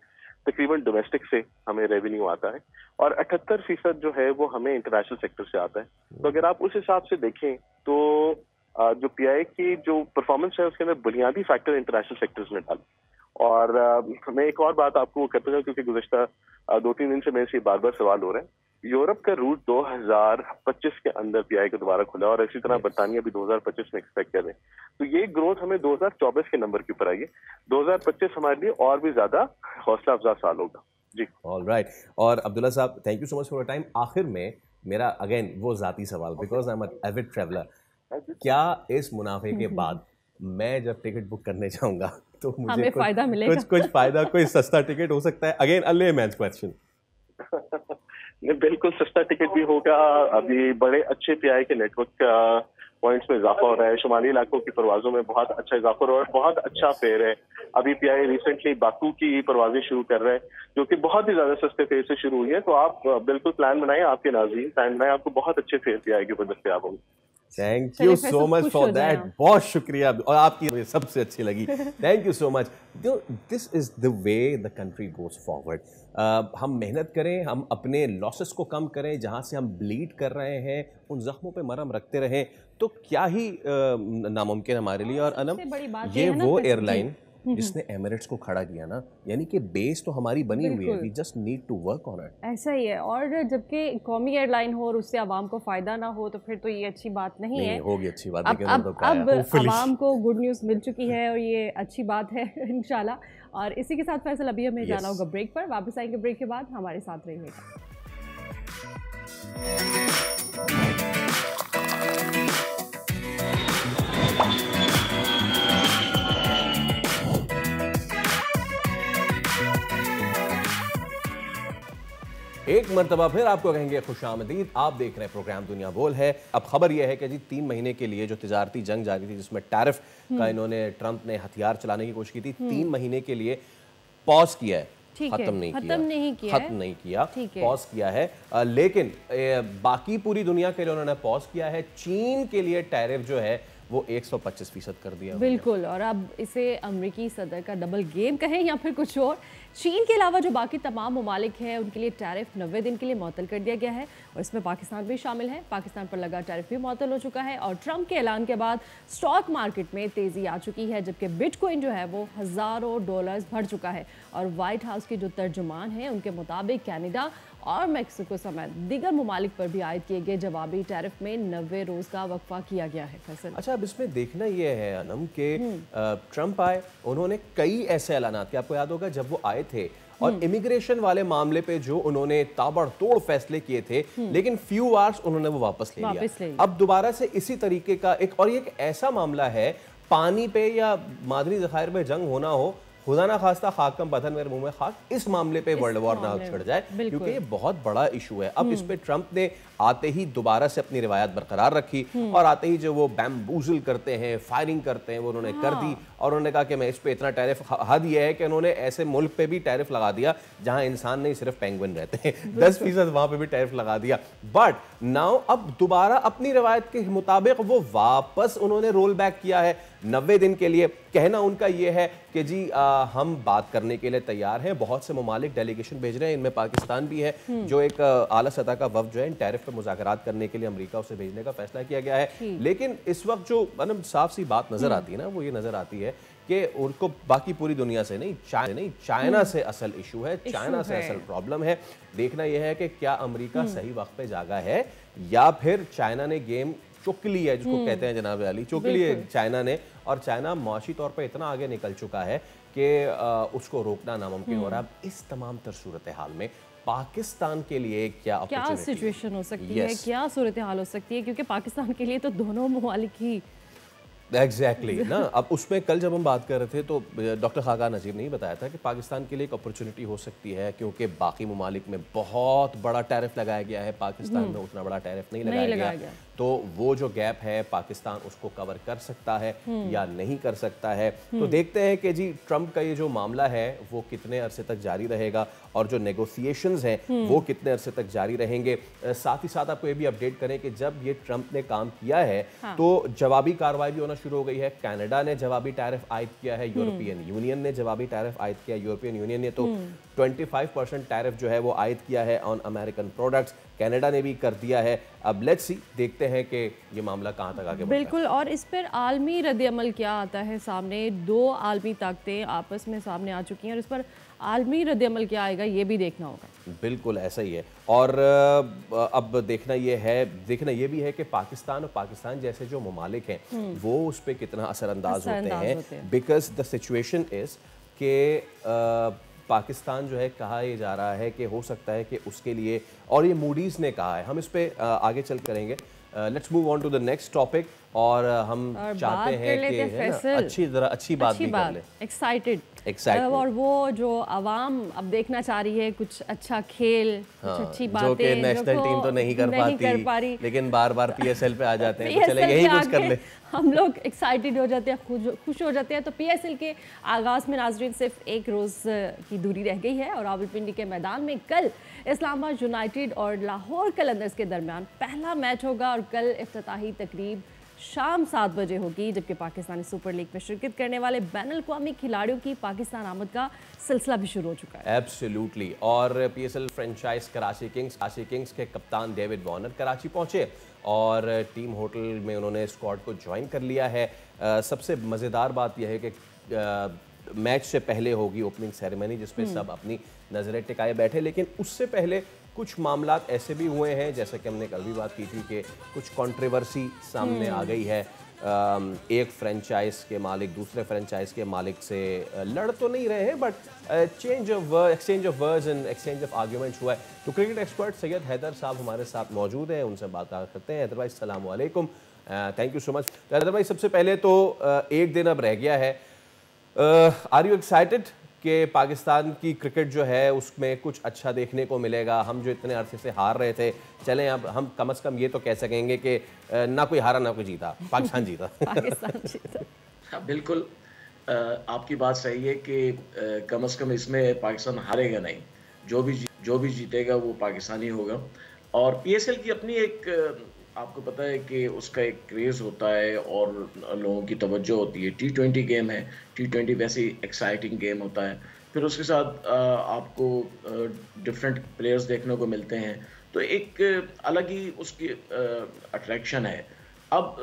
[SPEAKER 5] तकरीबन डोमेस्टिक से हमें रेवेन्यू आता है, और 78% जो है वो हमें इंटरनेशनल सेक्टर से आता है। तो अगर आप उस हिसाब से देखें तो जो PIA की जो परफॉर्मेंस है उसके अंदर बुनियादी फैक्टर इंटरनेशनल सेक्टर्स ने डाला। और मैं एक और बात आपको करता हूँ, क्योंकि गुज़श्ता 2-3 दिन से मेरे से बार बार सवाल हो रहा है। यूरोप का रूट 2025 के अंदर PIA को दोबारा खुला, और इसी तरह बरतानिया भी 2025 में एक्सपेक्ट कर रहे हैं। तो ये ग्रोथ हमें 2024 के नंबर के ऊपर आई है। 2025 हमारे लिए और भी ज्यादा हौसला अफजा साल होगा जी।
[SPEAKER 2] All right. और अब्दुल्ला साहब, thank you so much for your time. आखिर में मेरा अगेन वो जाती सवाल, because I am an avid traveller, क्या इस मुनाफे के बाद मैं जब टिकट बुक करने जाऊंगा तो मुझे
[SPEAKER 7] फायदा मिलेगा?
[SPEAKER 2] कुछ फायदा, कोई सस्ता टिकट हो सकता है? Again a layman's question.
[SPEAKER 5] बिल्कुल सस्ता टिकट भी होगा। अभी बड़े अच्छे PIA के नेटवर्क पॉइंट्स में इजाफा हो रहा है, शुमाली इलाकों की परवाजों में बहुत अच्छा इजाफा हो रहा है, बहुत अच्छा फेयर है। अभी PIA रिसेंटली बाकू की परवाजें शुरू कर रहे हैं, जो कि बहुत ही ज्यादा सस्ते फेयर से शुरू हुई है। तो आप बिल्कुल प्लान बनाएं, आपके नाज़रीन प्लान बनाएं, आपको बहुत अच्छे फेयर PIA के ऊपर दस्तयाब होंगे।
[SPEAKER 2] Thank you so much for that, बहुत शुक्रिया, और आपकी सबसे अच्छी लगी। Thank you so much. This is the way the country goes forward. हम मेहनत करें, हम अपने लॉसेस को कम करें, जहां से हम ब्लीड कर रहे हैं उन जख्मों पे मरहम रखते रहें, तो क्या ही नामुमकिन हमारे लिए। और अनम, ये वो एयरलाइन जिसने एमिरेट्स को खड़ा किया ना, यानी कि बेस तो हमारी बनी हुई है, we just need to work on it.
[SPEAKER 7] ऐसा ही है, और जबकि कौमी एयरलाइन हो और उससे आवाम को फायदा ना हो तो फिर तो ये अच्छी बात नहीं है।
[SPEAKER 2] होगी अच्छी बात,
[SPEAKER 7] अब आवाम को गुड न्यूज़ मिल चुकी है और ये अच्छी बात है इंशाल्लाह। और इसी के साथ फैसल, अभी हमें जाना होगा ब्रेक पर, वापस आएंगे ब्रेक के बाद, हमारे साथ रहिएगा।
[SPEAKER 2] एक मरतबा फिर आपको कहेंगे खुशामदीद। आप देख रहे हैं प्रोग्राम दुनिया बोल है। अब खबर यह है कि जी 3 महीने के लिए जो तिजारती जंग जारी थी, जिसमें टैरिफ का इन्होंने, ट्रंप ने हथियार चलाने की कोशिश की थी, 3 महीने के लिए पॉज किया है, खत्म नहीं किया, पॉज किया है। लेकिन बाकी पूरी दुनिया के लिए उन्होंने पॉज किया है। चीन के लिए टैरिफ जो है वो 125% कर दिया
[SPEAKER 7] बिल्कुल। और अब इसे अमेरिकी सदर का डबल गेम कहें या फिर कुछ और, चीन के अलावा जो बाकी तमाम ममालिक हैं उनके लिए टैरिफ 90 दिन के लिए मुअत्तल कर दिया गया है, और इसमें पाकिस्तान भी शामिल है। पाकिस्तान पर लगा टैरिफ भी मुअत्तल हो चुका है, और ट्रंप के ऐलान के बाद स्टॉक मार्केट में तेज़ी आ चुकी है, जबकि बिटकॉइन जो है वो हज़ारों डॉलर्स बढ़ चुका है। और वाइट हाउस के जो तर्जुमान हैं उनके मुताबिक कनाडा और मेक्सिको समेत दीगर ममालिक पर भी आयद किए गए जवाबी टैरिफ में 90 रोज़ का वक्फा किया गया है। फैसल,
[SPEAKER 2] अच्छा, अब इसमें देखना यह है अनम कि ट्रंप आए, उन्होंने कई ऐसे ऐलानात, कि आपको याद होगा जब वो आए थे और इमिग्रेशन वाले मामले पे जो उन्होंने ताबड़तोड़ फैसले किए थे, लेकिन फ्यू आवर्स उन्होंने वो वापस ले लिया। अब दोबारा से इसी तरीके का एक, और ये एक ऐसा मामला है, पानी पे या मादनी ज़खायर में जंग होना हो, खुदा ना खास्ता खाकम पत्थर मेरे मुंह में खाक, इस मामले पे वर्ल्ड वॉर ना छिड़ जाए, क्योंकि ये बहुत बड़ा इशू है। अब इस पे ट्रंप ने आते ही दोबारा से अपनी रिवायत बरकरार रखी और आते ही जो वो बैम्बूजल करते हैं, फायरिंग करते हैं, वो उन्होंने कर दी और उन्होंने कहा कि मैं इस पे इतना टैरिफ, हद ये है कि उन्होंने ऐसे मुल्क पे भी टैरिफ लगा दिया जहां इंसान नहीं सिर्फ पेंगुइन रहते हैं, 10% वहां पे भी टैरिफ लगा दिया। बट नाउ अब दोबारा अपनी रिवायत के मुताबिक वो वापस उन्होंने रोल बैक किया है 90 दिन के लिए। कहना उनका ये है कि जी हम बात करने के लिए तैयार हैं, बहुत से ममालिक डेलीगेशन भेज रहे हैं, इनमें पाकिस्तान भी है, जो एक आला सतह का वफ्द जो है इन टैरिफ पे मुज़ाकरात करने के लिए अमेरिका उसे भेजने का फैसला किया गया है। लेकिन इस वक्त जो मतलब साफ सी बात नजर आती है ना, वो ये नजर आती है कि उनको बाकी पूरी दुनिया से नहीं, चाइना से असल इशू है, चाइना से असल प्रॉब्लम है। देखना यह है कि क्या अमेरिका सही वक्त पे जागा है या फिर चाइना ने गेम चुक ली है, जिसको कहते हैं जनाब अली, चुक ली है चाइना ने, और चाइना माशी तौर पर इतना आगे निकल चुका है कि उसको रोकना नामुमकिन हो रहा है। अब इस तमाम तर सूरत हाल में पाकिस्तान के लिए क्या
[SPEAKER 7] सिचुएशन हो सकती है, क्या सूरत हाल हो सकती है, क्योंकि पाकिस्तान के लिए तो दोनों ममालिक ही
[SPEAKER 2] एग्जैक्टली ना। अब उसमें कल जब हम बात कर रहे थे तो डॉक्टर खाकान नजीब ने ही बताया था कि पाकिस्तान के लिए एक अपॉर्चुनिटी हो सकती है, क्योंकि बाकी ममालिक में बहुत बड़ा टैरिफ लगाया गया है, पाकिस्तान में उतना बड़ा टैरिफ नहीं लगाया गया। तो वो जो गैप है पाकिस्तान उसको कवर कर सकता है या नहीं कर सकता है। तो देखते हैं कि जी ट्रंप का ये जो मामला है वो कितने अरसे तक जारी रहेगा और जो नेगोशिएशंस हैं वो कितने अरसे तक जारी रहेंगे। साथ ही साथ आपको ये भी अपडेट करें कि जब ये ट्रंप ने काम किया है तो जवाबी कार्रवाई भी होना शुरू हो गई है। कनाडा ने जवाबी टैरिफ आयद किया है, यूरोपियन यूनियन ने जवाबी टैरिफ आयद किया। यूरोपियन यूनियन ने तो 25% टैरिफ जो है वो आयद किया है ऑन अमेरिकन प्रोडक्ट्स, कनाडा ने भी कर दिया है। अब लेट्स सी, देखते हैं कि ये मामला कहाँ तक आगे बढ़ता है।
[SPEAKER 7] बिल्कुल, और इस पर आलमी रद्द-ए-अमल क्या आता है सामने? दो आलमी ताकतें आपस में सामने आ चुकी हैं और इस पर आलमी रद्द-ए-अमल क्या आएगा ये भी देखना होगा।
[SPEAKER 2] बिल्कुल ऐसा ही है। और अब देखना ये भी है कि पाकिस्तान और पाकिस्तान जैसे जो ममालिक हैं वो उस पर कितना असरअंदाज होते हैं, बिकॉज द सिचुएशन इज कि पाकिस्तान जो है, कहा यह जा रहा है कि हो सकता है कि उसके लिए, और ये मूडीज़ ने कहा है, हम इस पे आगे चल करेंगे। Let's move on to the next topic और हम चाहते हैं कि है ना अच्छी बात भी कर ले।
[SPEAKER 7] एक्साइटेड और वो जो आवाम अब देखना चाह रही है कुछ अच्छा खेल, कुछ अच्छी बातें,
[SPEAKER 2] जो कि नेशनल टीम तो नहीं कर पाती, लेकिन बार बार पीएसएल पे आ जाते हैं, तो चले यही कुछ कर ले।
[SPEAKER 7] हम लोग एक्साइटेड हो जाते हैं, खुश हो जाते हैं। तो पीएसएल के आगाज़ में नाजरीन सिर्फ एक रोज़ की दूरी रह गई है और रावलपिंडी के मैदान में कल इस्लामाबाद यूनाइटेड और लाहौर कलंदर्स के दरमियान पहला मैच होगा और कल इफ्तिताही तकरीब शाम 7 बजे होगी, जबकि पाकिस्तानी सुपर लीग में शिरकत करने वाले बैनुल-अक़वामी खिलाड़ियों की पाकिस्तान आमद का सिलसिला भी शुरू हो चुका है।
[SPEAKER 2] एब्सोल्युटली। और पीएसएल फ्रेंचाइज कराची किंग्स के कप्तान डेविड वार्नर कराची पहुंचे और टीम होटल में उन्होंने स्क्वाड को ज्वाइन कर लिया है। सबसे मज़ेदार बात यह है कि मैच से पहले होगी ओपनिंग सेरेमनी, जिसपे सब अपनी नज़रें टिकाए बैठे, लेकिन उससे पहले कुछ मामलात ऐसे भी हुए हैं, जैसे कि हमने कल भी बात की थी कि कुछ कंट्रोवर्सी सामने आ गई है। एक फ्रेंचाइज के मालिक दूसरे फ्रेंचाइज के मालिक से लड़ तो नहीं रहे हैं, but exchange of words and exchange of arguments हुआ है। तो क्रिकेट एक्सपर्ट सैयद हैदर साहब हमारे साथ मौजूद हैं, उनसे बात करते हैं। हैदर भाई अस्सलाम वालेकुम, thank you so much. Haider भाई, सबसे पहले तो एक दिन अब रह गया है, आर यू एक्साइटेड कि पाकिस्तान की क्रिकेट जो है उसमें कुछ अच्छा देखने को मिलेगा? हम जो इतने अरसे से हार रहे थे, चलें अब हम कम से कम ये तो कह सकेंगे कि ना कोई हारा ना कोई जीता, पाकिस्तान जीता।
[SPEAKER 7] पाकिस्तान जीता।
[SPEAKER 8] हाँ, बिल्कुल आपकी बात सही है कि कम से कम इसमें पाकिस्तान हारेगा नहीं, जो भी जीतेगा वो पाकिस्तानी होगा। और पीएसएल की अपनी एक आपको पता है कि उसका एक क्रेज़ होता है और लोगों की तवज्जो होती है। T20 गेम है, T20 वैसे ही एक्साइटिंग गेम होता है, फिर उसके साथ आपको डिफरेंट प्लेयर्स देखने को मिलते हैं, तो एक अलग ही उसकी अट्रैक्शन है। अब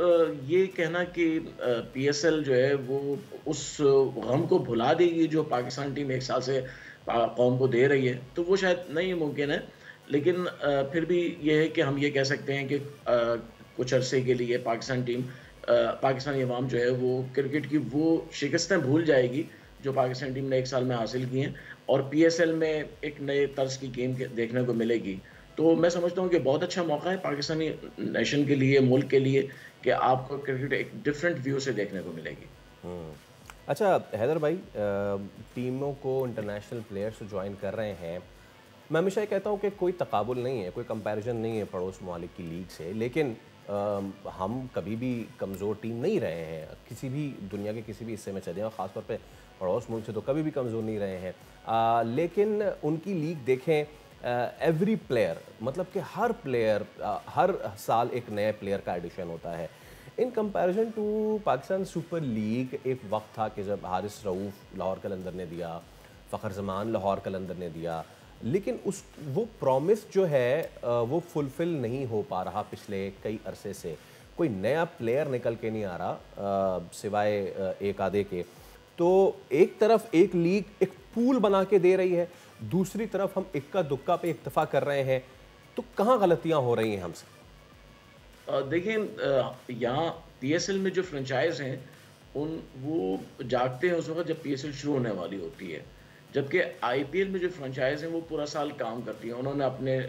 [SPEAKER 8] ये कहना कि पीएसएल जो है वो उस गम को भुला देगी जो पाकिस्तान टीम एक साल से कौम को दे रही है, तो वो शायद नहीं मुमकिन है। लेकिन फिर भी ये है कि हम ये कह सकते हैं कि कुछ अरसे के लिए पाकिस्तानी अवाम जो है वो क्रिकेट की वो शिकस्तें भूल जाएगी جو پاکستانی ٹیم نے 1 سال میں حاصل کی ہیں، اور پی ایس ایل میں ایک نئے طرز کی گیم دیکھنے کو ملے گی. تو میں سمجھتا ہوں کہ بہت اچھا موقع ہے پاکستانی نیشن کے لیے، ملک کے لیے، کہ آپ کو کرکٹ ایک ڈفرینٹ ویو سے دیکھنے کو ملے گی.
[SPEAKER 2] اچھا حیدر بھائی، ٹیموں کو انٹرنیشنل پلیئرس جوائن کر رہے ہیں، میں ہمیشہ یہ کہتا ہوں کہ کوئی تقابل نہیں ہے، کوئی کمپیریزن نہیں ہے پڑوس ممالک کی لیگ سے، لیکن ہم کبھی بھی کمزور ٹیم نہیں رہے ہیں، کسی بھی دنیا کے کسی بھی حصے میں چلے، اور خاص طور پہ پڑوس ملک سے تو کبھی بھی کمزور نہیں رہے ہیں. لیکن ان کی لیگ دیکھیں، ایوری پلیئر، مطلب کہ ہر پلیئر ہر سال ایک نئے پلیئر کا ایڈیشن ہوتا ہے. In comparison to Pakistan Super League ایک وقت تھا کہ جب حارث رؤوف لاہور قلندر نے دیا، فخر زمان لاہور قلندر نے دیا، لیکن وہ پرومس جو ہے وہ فلفل نہیں ہو پا رہا پچھلے کئی عرصے سے. کوئی نیا پلیئر نکل کے نہیں آ رہا سوائے ایک آدھے کے. تو ایک طرف ایک لیگ ایک پول بنا کے دے رہی ہے، دوسری طرف ہم اکا دکا پہ اکتفا کر رہے ہیں، تو کہاں غلطیاں ہو رہی ہیں ہم سے؟
[SPEAKER 8] دیکھیں، یہاں پی ایس ایل میں جو فرنچائز ہیں وہ جاگتے ہیں اس وقت جب پی ایس ایل شروع ہونے والی ہوتی ہے، جبکہ آئی پی ایل میں جو فرنچائز ہیں وہ پورا سال کام کرتی ہیں. انہوں نے اپنے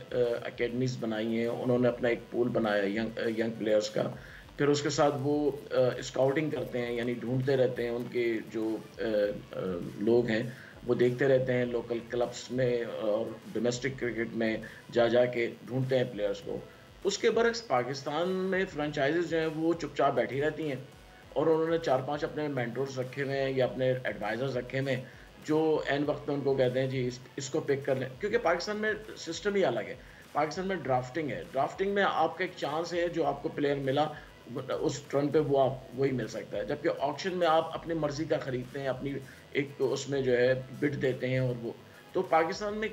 [SPEAKER 8] اکیڈمیز بنائی ہیں، انہوں نے اپنا ایک پول بنایا ینگ پلیئرز کا، پھر اس کے ساتھ وہ اسکاؤٹنگ کرتے ہیں، یعنی ڈھونڈتے رہتے ہیں. ان کے جو لوگ ہیں وہ دیکھتے رہتے ہیں لوکل کلبس میں اور ڈومیسٹک کرکٹ میں جا کے ڈھونڈتے ہیں پلیئرز کو. اس کے برعکس پاکستان میں فرنچائزز جو ہیں وہ چپ چاپ بیٹھی رہتی ہیں، اور انہوں نے 4-5 اپنے مینٹورز رکھے ہوئے ہیں یا اپنے ایڈوائزرز رکھے ہوئے ہیں جو عین وقت میں ان کو کہتے ہیں جی اس کو پک کر لیں. کیونکہ پاکستان میں سسٹم ہی الگ ہے. پاکستان میں ڈرافٹنگ ہے، ڈرافٹنگ میں آپ کا ایک چانس ہے، جو آپ کو پلیئر ملا اس ٹرن پہ وہی مل سکتا ہے، جبکہ آکشن میں آپ اپنی مرضی کا خریدتے ہیں، اپنی ایک اس میں جو ہے بڈ دیتے ہیں. اور وہ تو پاکستان میں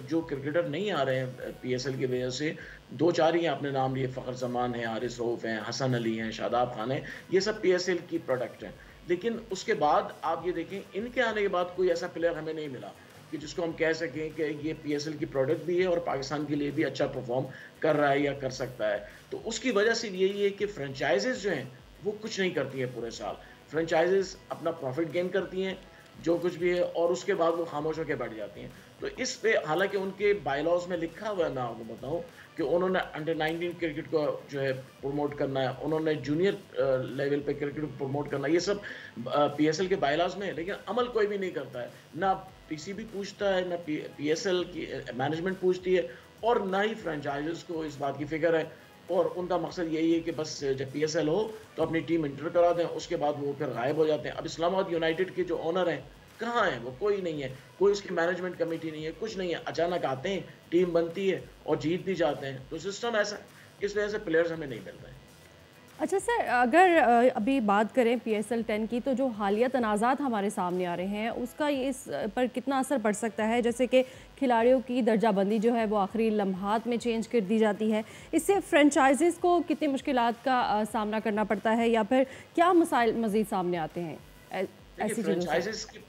[SPEAKER 8] جو کرکٹر نہیں آ رہے ہیں پی ایس ایل کی وجہ سے، 2-4 ہی آپ نے نام لیے، فخر زمان ہیں، حارث رؤوف ہیں، حسن علی ہیں، شاداب خان ہیں، یہ سب پی ایس ایل کی پروڈکٹ ہیں. لیکن اس کے بعد آپ یہ دیکھیں، ان کے آنے کے بعد کوئی ایسا پلیئر ہمیں نہیں ملا کہ جس کو ہم کہہ سکیں کہ یہ پی ایس ایل کی پروڈکٹ بھی ہے اور پاکستان کے لیے بھی اچھا پرفارم کر رہا ہے یا کر سکتا ہے. تو اس کی وجہ سے یہی ہے کہ فرنچائزز جو ہیں وہ کچھ نہیں کرتی ہیں پورے سال. فرنچائزز اپنا پروفٹ گین کرتی ہیں جو کچھ بھی ہے، اور اس کے بعد وہ خاموش ہو کے بیٹھ جاتی ہیں. تو اس پہ حالانکہ ان کے بائی لاز میں لکھا ہوا ہے، میں آپ کو بتاؤں کہ انہوں نے انڈر 19 کرکٹ کو جو ہے پروموٹ کرنا ہے، انہوں نے جونیئر لیول پہ کرکٹ کو پروموٹ کرنا ہے، یہ سب پی ایس ایل کے بائی لاز میں ہے. لیکن عمل کوئی بھی نہیں کرتا ہے، نہ پی سی بی پوچھتا ہے، نہ پی ایس ایل کی مینجمنٹ پوچھتی ہے، اور نہ ہی فرنچائزز کو اس بات کی فکر ہے. اور ان کا مقصد یہی ہے کہ بس جب پی ایس ایل ہو تو اپنی ٹیم انٹر کرا دیں، اس کے بعد وہ پھر غائب ہو جاتے ہیں. اب اسلام آباد یونائٹیڈ کے جو اونر ہیں کہاں ہیں؟ وہ کوئی نہیں ہے، کوئی اس کی مینجمنٹ کمیٹی نہیں ہے، کچھ نہیں ہے. اچانک آتے ہیں، ٹیم بنتی ہے اور جیت بھی جاتے ہیں. تو سسٹم ایسا، اس وجہ سے پلیئرز ہمیں نہیں مل رہے ہیں.
[SPEAKER 7] اچھا سر، اگر ابھی بات کریں پی ایس ایل 10 کی، تو جو حالیہ تنازعات ہمارے سامنے آ رہے ہیں اس کا اس پر کتنا اثر پڑ سکتا ہے؟ جیسے کہ کھلاڑیوں کی درجہ بندی جو ہے وہ آخری لمحات میں چینج کر دی جاتی ہے، اس سے فرنچائزز کو کتنی مشکلات کا سامنا کرنا پڑتا ہے، یا پھر کیا مسائل مزید سامنے آتے ہیں ایسی چیزوں سے؟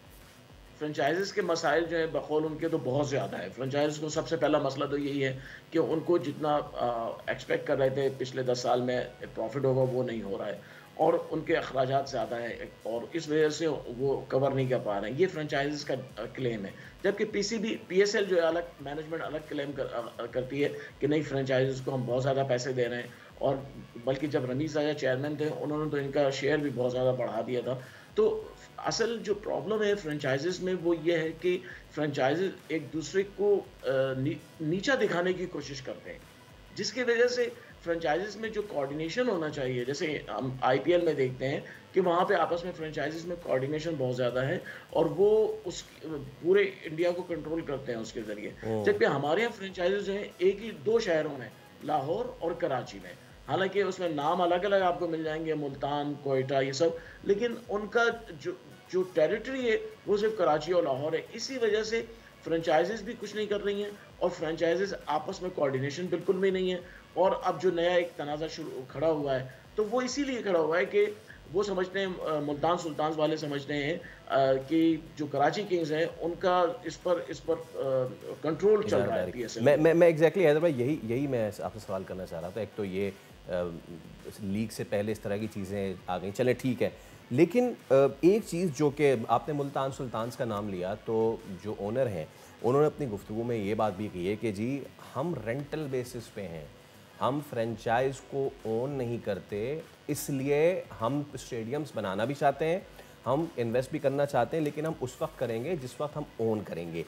[SPEAKER 8] فرنچائزز کے مسائل جو ہیں بقول ان کے تو بہت زیادہ ہے. فرنچائزز کو سب سے پہلا مسئلہ تو یہی ہے کہ ان کو جتنا ایکسپیکٹ کر رہے تھے پچھلے 10 سال میں پروفٹ ہوگا وہ نہیں ہو رہا ہے، اور ان کے اخراجات زیادہ ہیں، اور اس وجہ سے وہ کور نہیں کر پا رہے ہیں. یہ فرنچائزز کا کلیم ہے. جبکہ پی ایس ایل جو ہے الگ مینجمنٹ الگ کلیم کرتی ہے کہ نہیں، فرنچائزز کو ہم بہت زیادہ پیسے دے رہے ہیں. اور بلکہ جب رمیز راجہ چیئرمین تھے انہوں نے تو ان کا شیئر بھی بہت زیادہ بڑھا دیا تھا. تو اصل جو پرابلم ہے فرنچائزز میں وہ یہ ہے کہ فرنچائزز ایک دوسرے کو نیچا دکھانے کی کوشش کرتے ہیں، جس کی وجہ سے فرنچائزز میں جو کوارڈینیشن ہونا چاہیے، جیسے ہم آئی پی ایل میں دیکھتے ہیں کہ وہاں پہ آپس میں فرنچائزز میں کوارڈینیشن بہت زیادہ ہے، اور وہ اس پورے انڈیا کو کنٹرول کرتے ہیں اس کے ذریعے. جبکہ ہمارے یہاں فرنچائزز جو ہیں ایک ہی 2 شہروں میں، لاہور اور کراچی میں. حالانکہ اس میں نام الگ الگ آپ کو مل جائیں گے، ملتان، کوئٹہ، یہ سب، لیکن ان کا جو ٹیریٹری ہے وہ صرف کراچی اور لاہور ہے. اسی وجہ سے فرنچائزز بھی کچھ نہیں کر رہی ہیں، اور فرنچائزز آپس میں کوارڈینیشن بالکل بھی نہیں ہے. اور اب جو نیا ایک تنازع کھڑا ہوا ہے تو وہ اسی لیے کھڑا ہوا ہے کہ وہ سمجھتے ہیں، ملتان سلطانز والے سمجھتے ہیں کہ جو کراچی کنگز ہیں ان کا اس پر کنٹرول چل رہا ہے پی ایس ایل.
[SPEAKER 2] میں ایگزیکٹلی حیدر بھائی یہی میں آپ سے سوال کرنا چاہ رہا تھا. ایک تو یہ لیگ سے پہلے اس طرح کی چیزیں آ گئیں، چلیں ٹھیک ہے، لیکن ایک چیز جو کہ آپ نے ملتان سلطانز کا نام لیا، تو جو اونر ہیں انہوں نے اپنی گفتگو میں یہ بات بھی کی ہے کہ جی ہم رینٹل بیسس پہ ہیں، ہم فرینچائز کو اون نہیں کرتے، اس لیے ہم اسٹیڈیمز بنانا بھی چاہتے ہیں، ہم انویسٹ بھی کرنا چاہتے ہیں، لیکن ہم اس وقت کریں گے جس وقت ہم اون کریں گے۔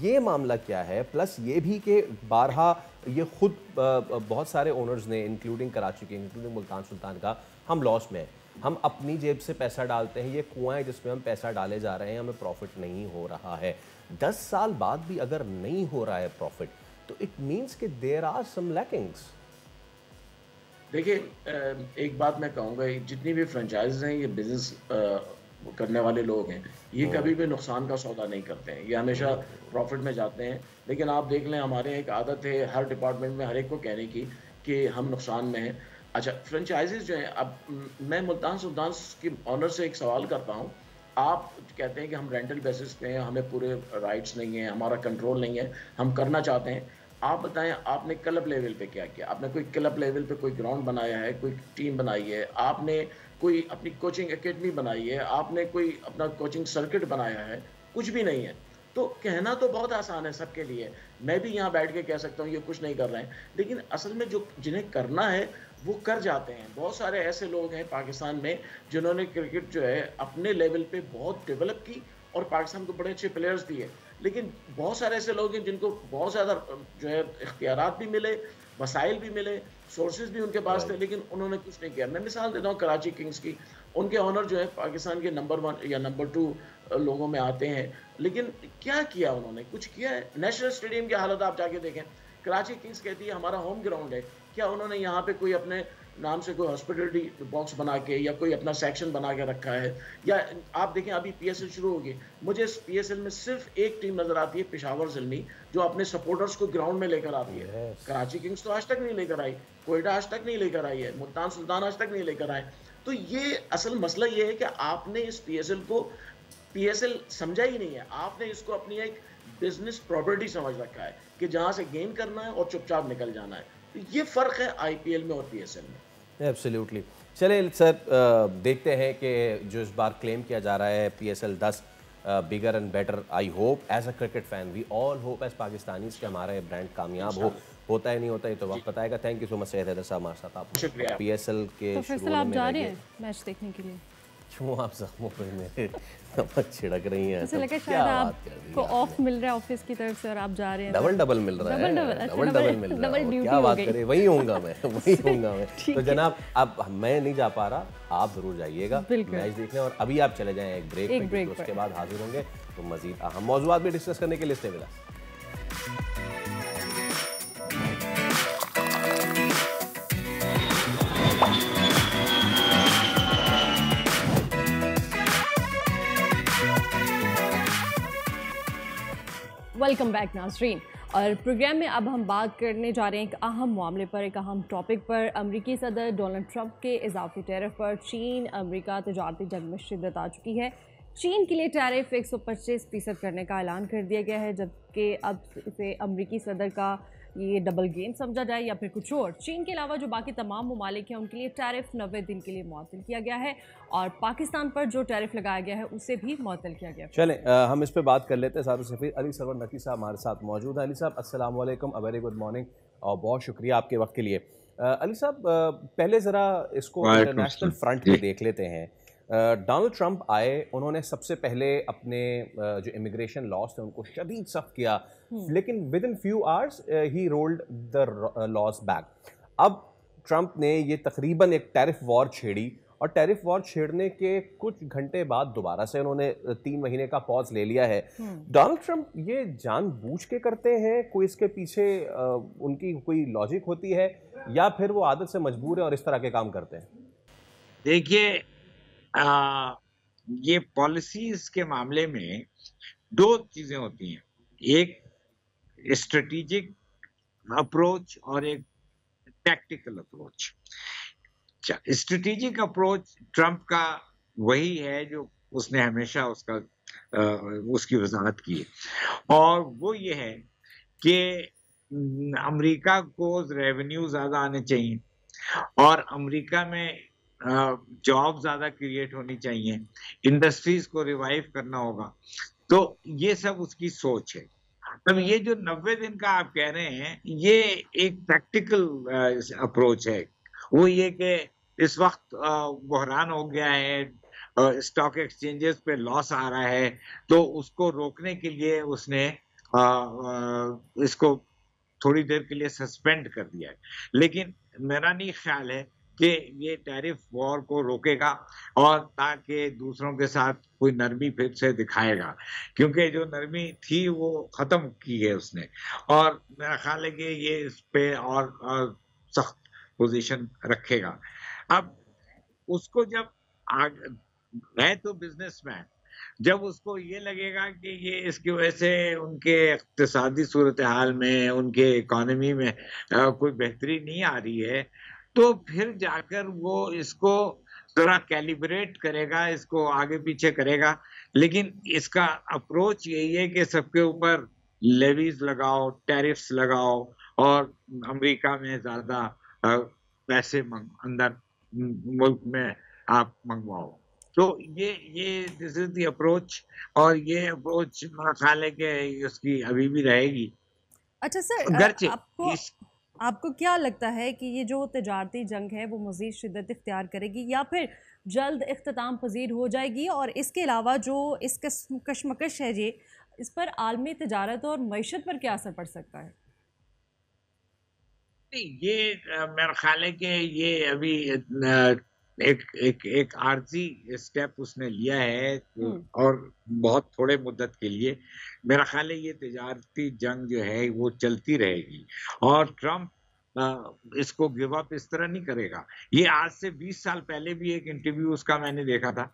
[SPEAKER 2] یہ معاملہ کیا ہے؟ پلس یہ بھی کہ بارہا یہ خود بہت سارے اونرز نے انکلوڈنگ کراچی کے، انکلوڈنگ ملتان سلطان کا، ہم لاس میں ہیں، ہم اپنی جیب سے پیسہ ڈالتے ہیں، یہ کنواں ہے جس میں ہم پیسہ ڈالے جا رہے ہیں، ہمیں پروفٹ نہیں ہو رہا ہے۔ 10 سال بعد بھی اگر نہیں ہو رہا ہے پروفٹ، تو اٹ مینس کہ دیر آر سم لیکنگس۔
[SPEAKER 8] دیکھیے ایک بات میں کہوں گا، جتنی بھی فرنچائز ہیں، یہ بزنس کرنے والے لوگ ہیں، یہ کبھی بھی نقصان کا سودا نہیں کرتے ہیں، یہ ہمیشہ پروفٹ میں جاتے ہیں۔ لیکن آپ دیکھ لیں، ہمارے ایک عادت ہے ہر ڈپارٹمنٹ میں ہر ایک کو کہنے کی کہ ہم نقصان میں ہیں۔ اچھا، فرنچائزز جو ہیں، اب میں ملتان سلطان کی آنر سے ایک سوال کرتا ہوں، آپ کہتے ہیں کہ ہم رینٹل بیسس پہ ہیں، ہمیں پورے رائٹس نہیں ہیں، ہمارا کنٹرول نہیں ہے، ہم کرنا چاہتے ہیں۔ آپ بتائیں، آپ نے کلب لیول پہ کیا کیا؟ آپ نے کوئی کلب لیول پہ کوئی گراؤنڈ بنایا ہے، کوئی ٹیم بنائی ہے، آپ نے کوئی اپنی کوچنگ اکیڈمی بنائی ہے، آپ نے کوئی اپنا کوچنگ سرکٹ بنایا ہے؟ کچھ بھی نہیں ہے۔ تو کہنا تو بہت آسان ہے سب کے لیے، میں بھی یہاں بیٹھ کے کہہ سکتا ہوں یہ کچھ نہیں کر رہے ہیں، لیکن اصل میں جو جنہیں کرنا ہے وہ کر جاتے ہیں۔ بہت سارے ایسے لوگ ہیں پاکستان میں جنہوں نے کرکٹ جو ہے اپنے لیول پہ بہت ڈیولپ کی اور پاکستان کو بڑے اچھے پلیئرز دیے، لیکن بہت سارے ایسے لوگ ہیں جن کو بہت زیادہ جو ہے اختیارات بھی ملے، وسائل بھی ملے، سورسز بھی ان کے پاس تھے، لیکن انہوں نے کچھ نہیں کیا۔ میں مثال دیتا ہوں کراچی کنگز کی، ان کے آنر جو ہے پاکستان کے نمبر 1 یا نمبر 2 لوگوں میں آتے ہیں، لیکن کیا کیا انہوں نے؟ کچھ کیا ہے؟ نیشنل اسٹیڈیم کی حالت آپ جا کے دیکھیں، کراچی کنگز کہتی ہے ہمارا ہوم گراؤنڈ ہے، کیا انہوں نے یہاں پہ کوئی اپنے نام سے کوئی ہاسپٹلٹی باکس بنا کے یا کوئی اپنا سیکشن بنا کے رکھا ہے؟ یا آپ دیکھیں ابھی پی ایس ایل شروع ہوگی، مجھے اس پی ایس ایل میں صرف ایک ٹیم نظر آتی ہے، پشاور زلمی، جو اپنے سپورٹرز کو گراؤنڈ میں لے کر آتی ہے۔ کراچی کنگز تو آج تک نہیں لے کر آئی، کوئٹہ آج تک نہیں لے کر آئی ہے، ملتان سلطان آج تک نہیں لے کر آئے۔ تو یہ اصل مسئلہ یہ ہے کہ آپ نے اس پی ایس ایل کو پی ایس ایل سمجھا ہی نہیں ہے، آپ نے اس کو اپنی ایک بزنس پراپرٹی سمجھ رکھا ہے کہ جہاں سے گین کرنا ہے اور چپ چاپ نکل جانا ہے۔ یہ فرق ہے آئی پی ایل میں اور پی ایس ایل میں۔
[SPEAKER 2] ایبسلیوٹلی۔ چلیں سر، دیکھتے ہیں کہ جو اس بار کلیم کیا جا رہا ہے P S L 10 bigger and better, I hope as a cricket fan, we all hope as Pakistanis کہ ہمارا یہ برانڈ کامیاب ہو، ہوتا ہے نہیں ہوتا ہے تو وقت بتائے گا۔ تھینک یو سو مچ سید حیدر صاحب ہمارے ساتھ، آپ
[SPEAKER 8] شکریہ۔
[SPEAKER 2] پی ایس ایل کے
[SPEAKER 7] تو فیصل آپ جا رہے ہیں میچ دیکھنے کے لیے؟
[SPEAKER 2] کیوں آپ زخموں پہ میرے نمک چھڑک رہی ہیں؟
[SPEAKER 7] ایسا لگا شاید آپ کو آف مل رہا ہے آفس کی طرف سے اور آپ جا رہے ہیں۔
[SPEAKER 2] ڈبل مل رہا ہے، ڈبل مل رہا ہے، کیا بات کریں، وہی ہوں گا میں، وہی ہوں گا میں۔ تو جناب اب میں نہیں جا پا رہا، آپ ضرور جائیے گا میچ دیکھنے، اور ابھی آپ چلے جائیں ایک بریک پہ، اس کے بعد حاضر ہوں گے تو مزید اہم موضوعات بھی ڈسکس کرنے کے لیے اسٹے ملا۔
[SPEAKER 7] ویلکم بیک ناظرین، اور پروگرام میں اب ہم بات کرنے جا رہے ہیں ایک اہم معاملے پر، ایک اہم ٹاپک پر۔ امریکی صدر ڈونلڈ ٹرمپ کے اضافی ٹیرف پر چین امریکہ تجارتی جنگ میں شدت آ چکی ہے۔ چین کے لیے ٹیرف 125% کرنے کا اعلان کر دیا گیا ہے، جبکہ اب اسے امریکی صدر کا یہ ڈبل گیم سمجھا جائے یا پھر کچھ اور۔ چین کے علاوہ جو باقی تمام ممالک ہیں ان کے لیے ٹیرف 90 دن کے لیے معطل کیا گیا ہے، اور پاکستان پر جو ٹیرف لگایا گیا ہے اسے بھی معطل کیا گیا ہے۔
[SPEAKER 2] چلیں ہم اس پہ بات کر لیتے ہیں۔ سعادت سفیر علی سرور نقوی صاحب ہمارے ساتھ موجود ہیں۔ علی صاحب السلام علیکم، ویری گڈ مارننگ، اور بہت شکریہ آپ کے وقت کے لیے۔ علی صاحب پہلے ذرا اس کو انٹرنیشنل فرنٹ پہ دیکھ لیتے ہیں۔ ڈونلڈ ٹرمپ آئے، انہوں نے سب سے پہلے اپنے جو امیگریشن لاز تھے ان کو شدید سخت کیا، لیکن ود ان فیو آورس ہی رولڈ دا لاز بیک۔ اب ٹرمپ نے یہ تقریباً ایک ٹیرف وار چھیڑی، اور ٹیرف وار چھیڑنے کے کچھ گھنٹے بعد دوبارہ سے انہوں نے 3 مہینے کا پاز لے لیا ہے۔ ڈونلڈ ٹرمپ یہ جان بوجھ کے کرتے ہیں؟ کوئی اس کے پیچھے ان کی کوئی لاجک ہوتی ہے، یا پھر وہ عادت سے مجبور ہیں اور اس طرح کے کام کرتے ہیں؟
[SPEAKER 9] دیکھیے، یہ پالیسیز کے معاملے میں 2 چیزیں ہوتی ہیں، ایک اسٹریٹجک اپروچ اور ایک tactical approach. Strategic approach Trump کا وہی ہے جو اس نے ہمیشہ اس کی وضاحت کی ہے، اور وہ یہ ہے کہ امریکہ کو ریونیو زیادہ آنے چاہیے، اور امریکہ میں जॉब ज्यादा क्रिएट होनी चाहिए, इंडस्ट्रीज को रिवाइव करना होगा। तो ये सब उसकी सोच है। तब ये जो 90 दिन का आप कह रहे हैं, ये एक प्रैक्टिकल अप्रोच है। वो ये कि इस वक्त बहरान हो गया है, स्टॉक एक्सचेंजेस पे लॉस आ रहा है, तो उसको रोकने के लिए उसने इसको थोड़ी देर के लिए सस्पेंड कर दिया है। लेकिन मेरा नहीं ख्याल है कि ये टैरिफ वॉर को रोकेगा और ताकि दूसरों के साथ कोई नरमी फिर से दिखाएगा, क्योंकि जो नरमी थी वो खत्म की है उसने। और मेरा ख्याल है कि ये इस पे और सख्त पोजीशन रखेगा। अब उसको जब है तो बिजनेसमैन, जब उसको ये लगेगा कि ये इसकी वजह से उनके इक्तिसादी सूरत हाल में, उनके इकोनॉमी में कोई बेहतरी नहीं आ रही है, तो फिर जाकर वो इसको जरा कैलिब्रेट करेगा, इसको आगे पीछे करेगा। लेकिन इसका अप्रोच यही है कि सबके ऊपर लेवीज लगाओ, टैरिफ्स लगाओ और अमेरिका में ज्यादा पैसे अंदर मुल्क में आप मंगवाओ। तो ये दिस इज द अप्रोच, और ये अप्रोच मेरा ख्याल है कि उसकी अभी भी रहेगी।
[SPEAKER 7] अच्छा सर, आपको क्या लगता है कि ये जो तिजारती जंग है वो मज़ीद शिद्दत इख्तियार करेगी या फिर जल्द इख्तिताम पजीर हो जाएगी? और इसके अलावा जो इस कशमकश है ये, इस पर आलमी तिजारत और मईशत पर क्या असर पड़ सकता है?
[SPEAKER 9] ये मेरा ख्याल है कि ये अभी एक आर्जी स्टेप उसने लिया है और बहुत थोड़े मुद्दत के लिए। मेरा ख्याल है ये तिजारती जंग जो है वो चलती रहेगी और ट्रम्प इसको गिव अप इस तरह नहीं करेगा। ये आज से 20 साल पहले भी एक इंटरव्यू उसका मैंने देखा था,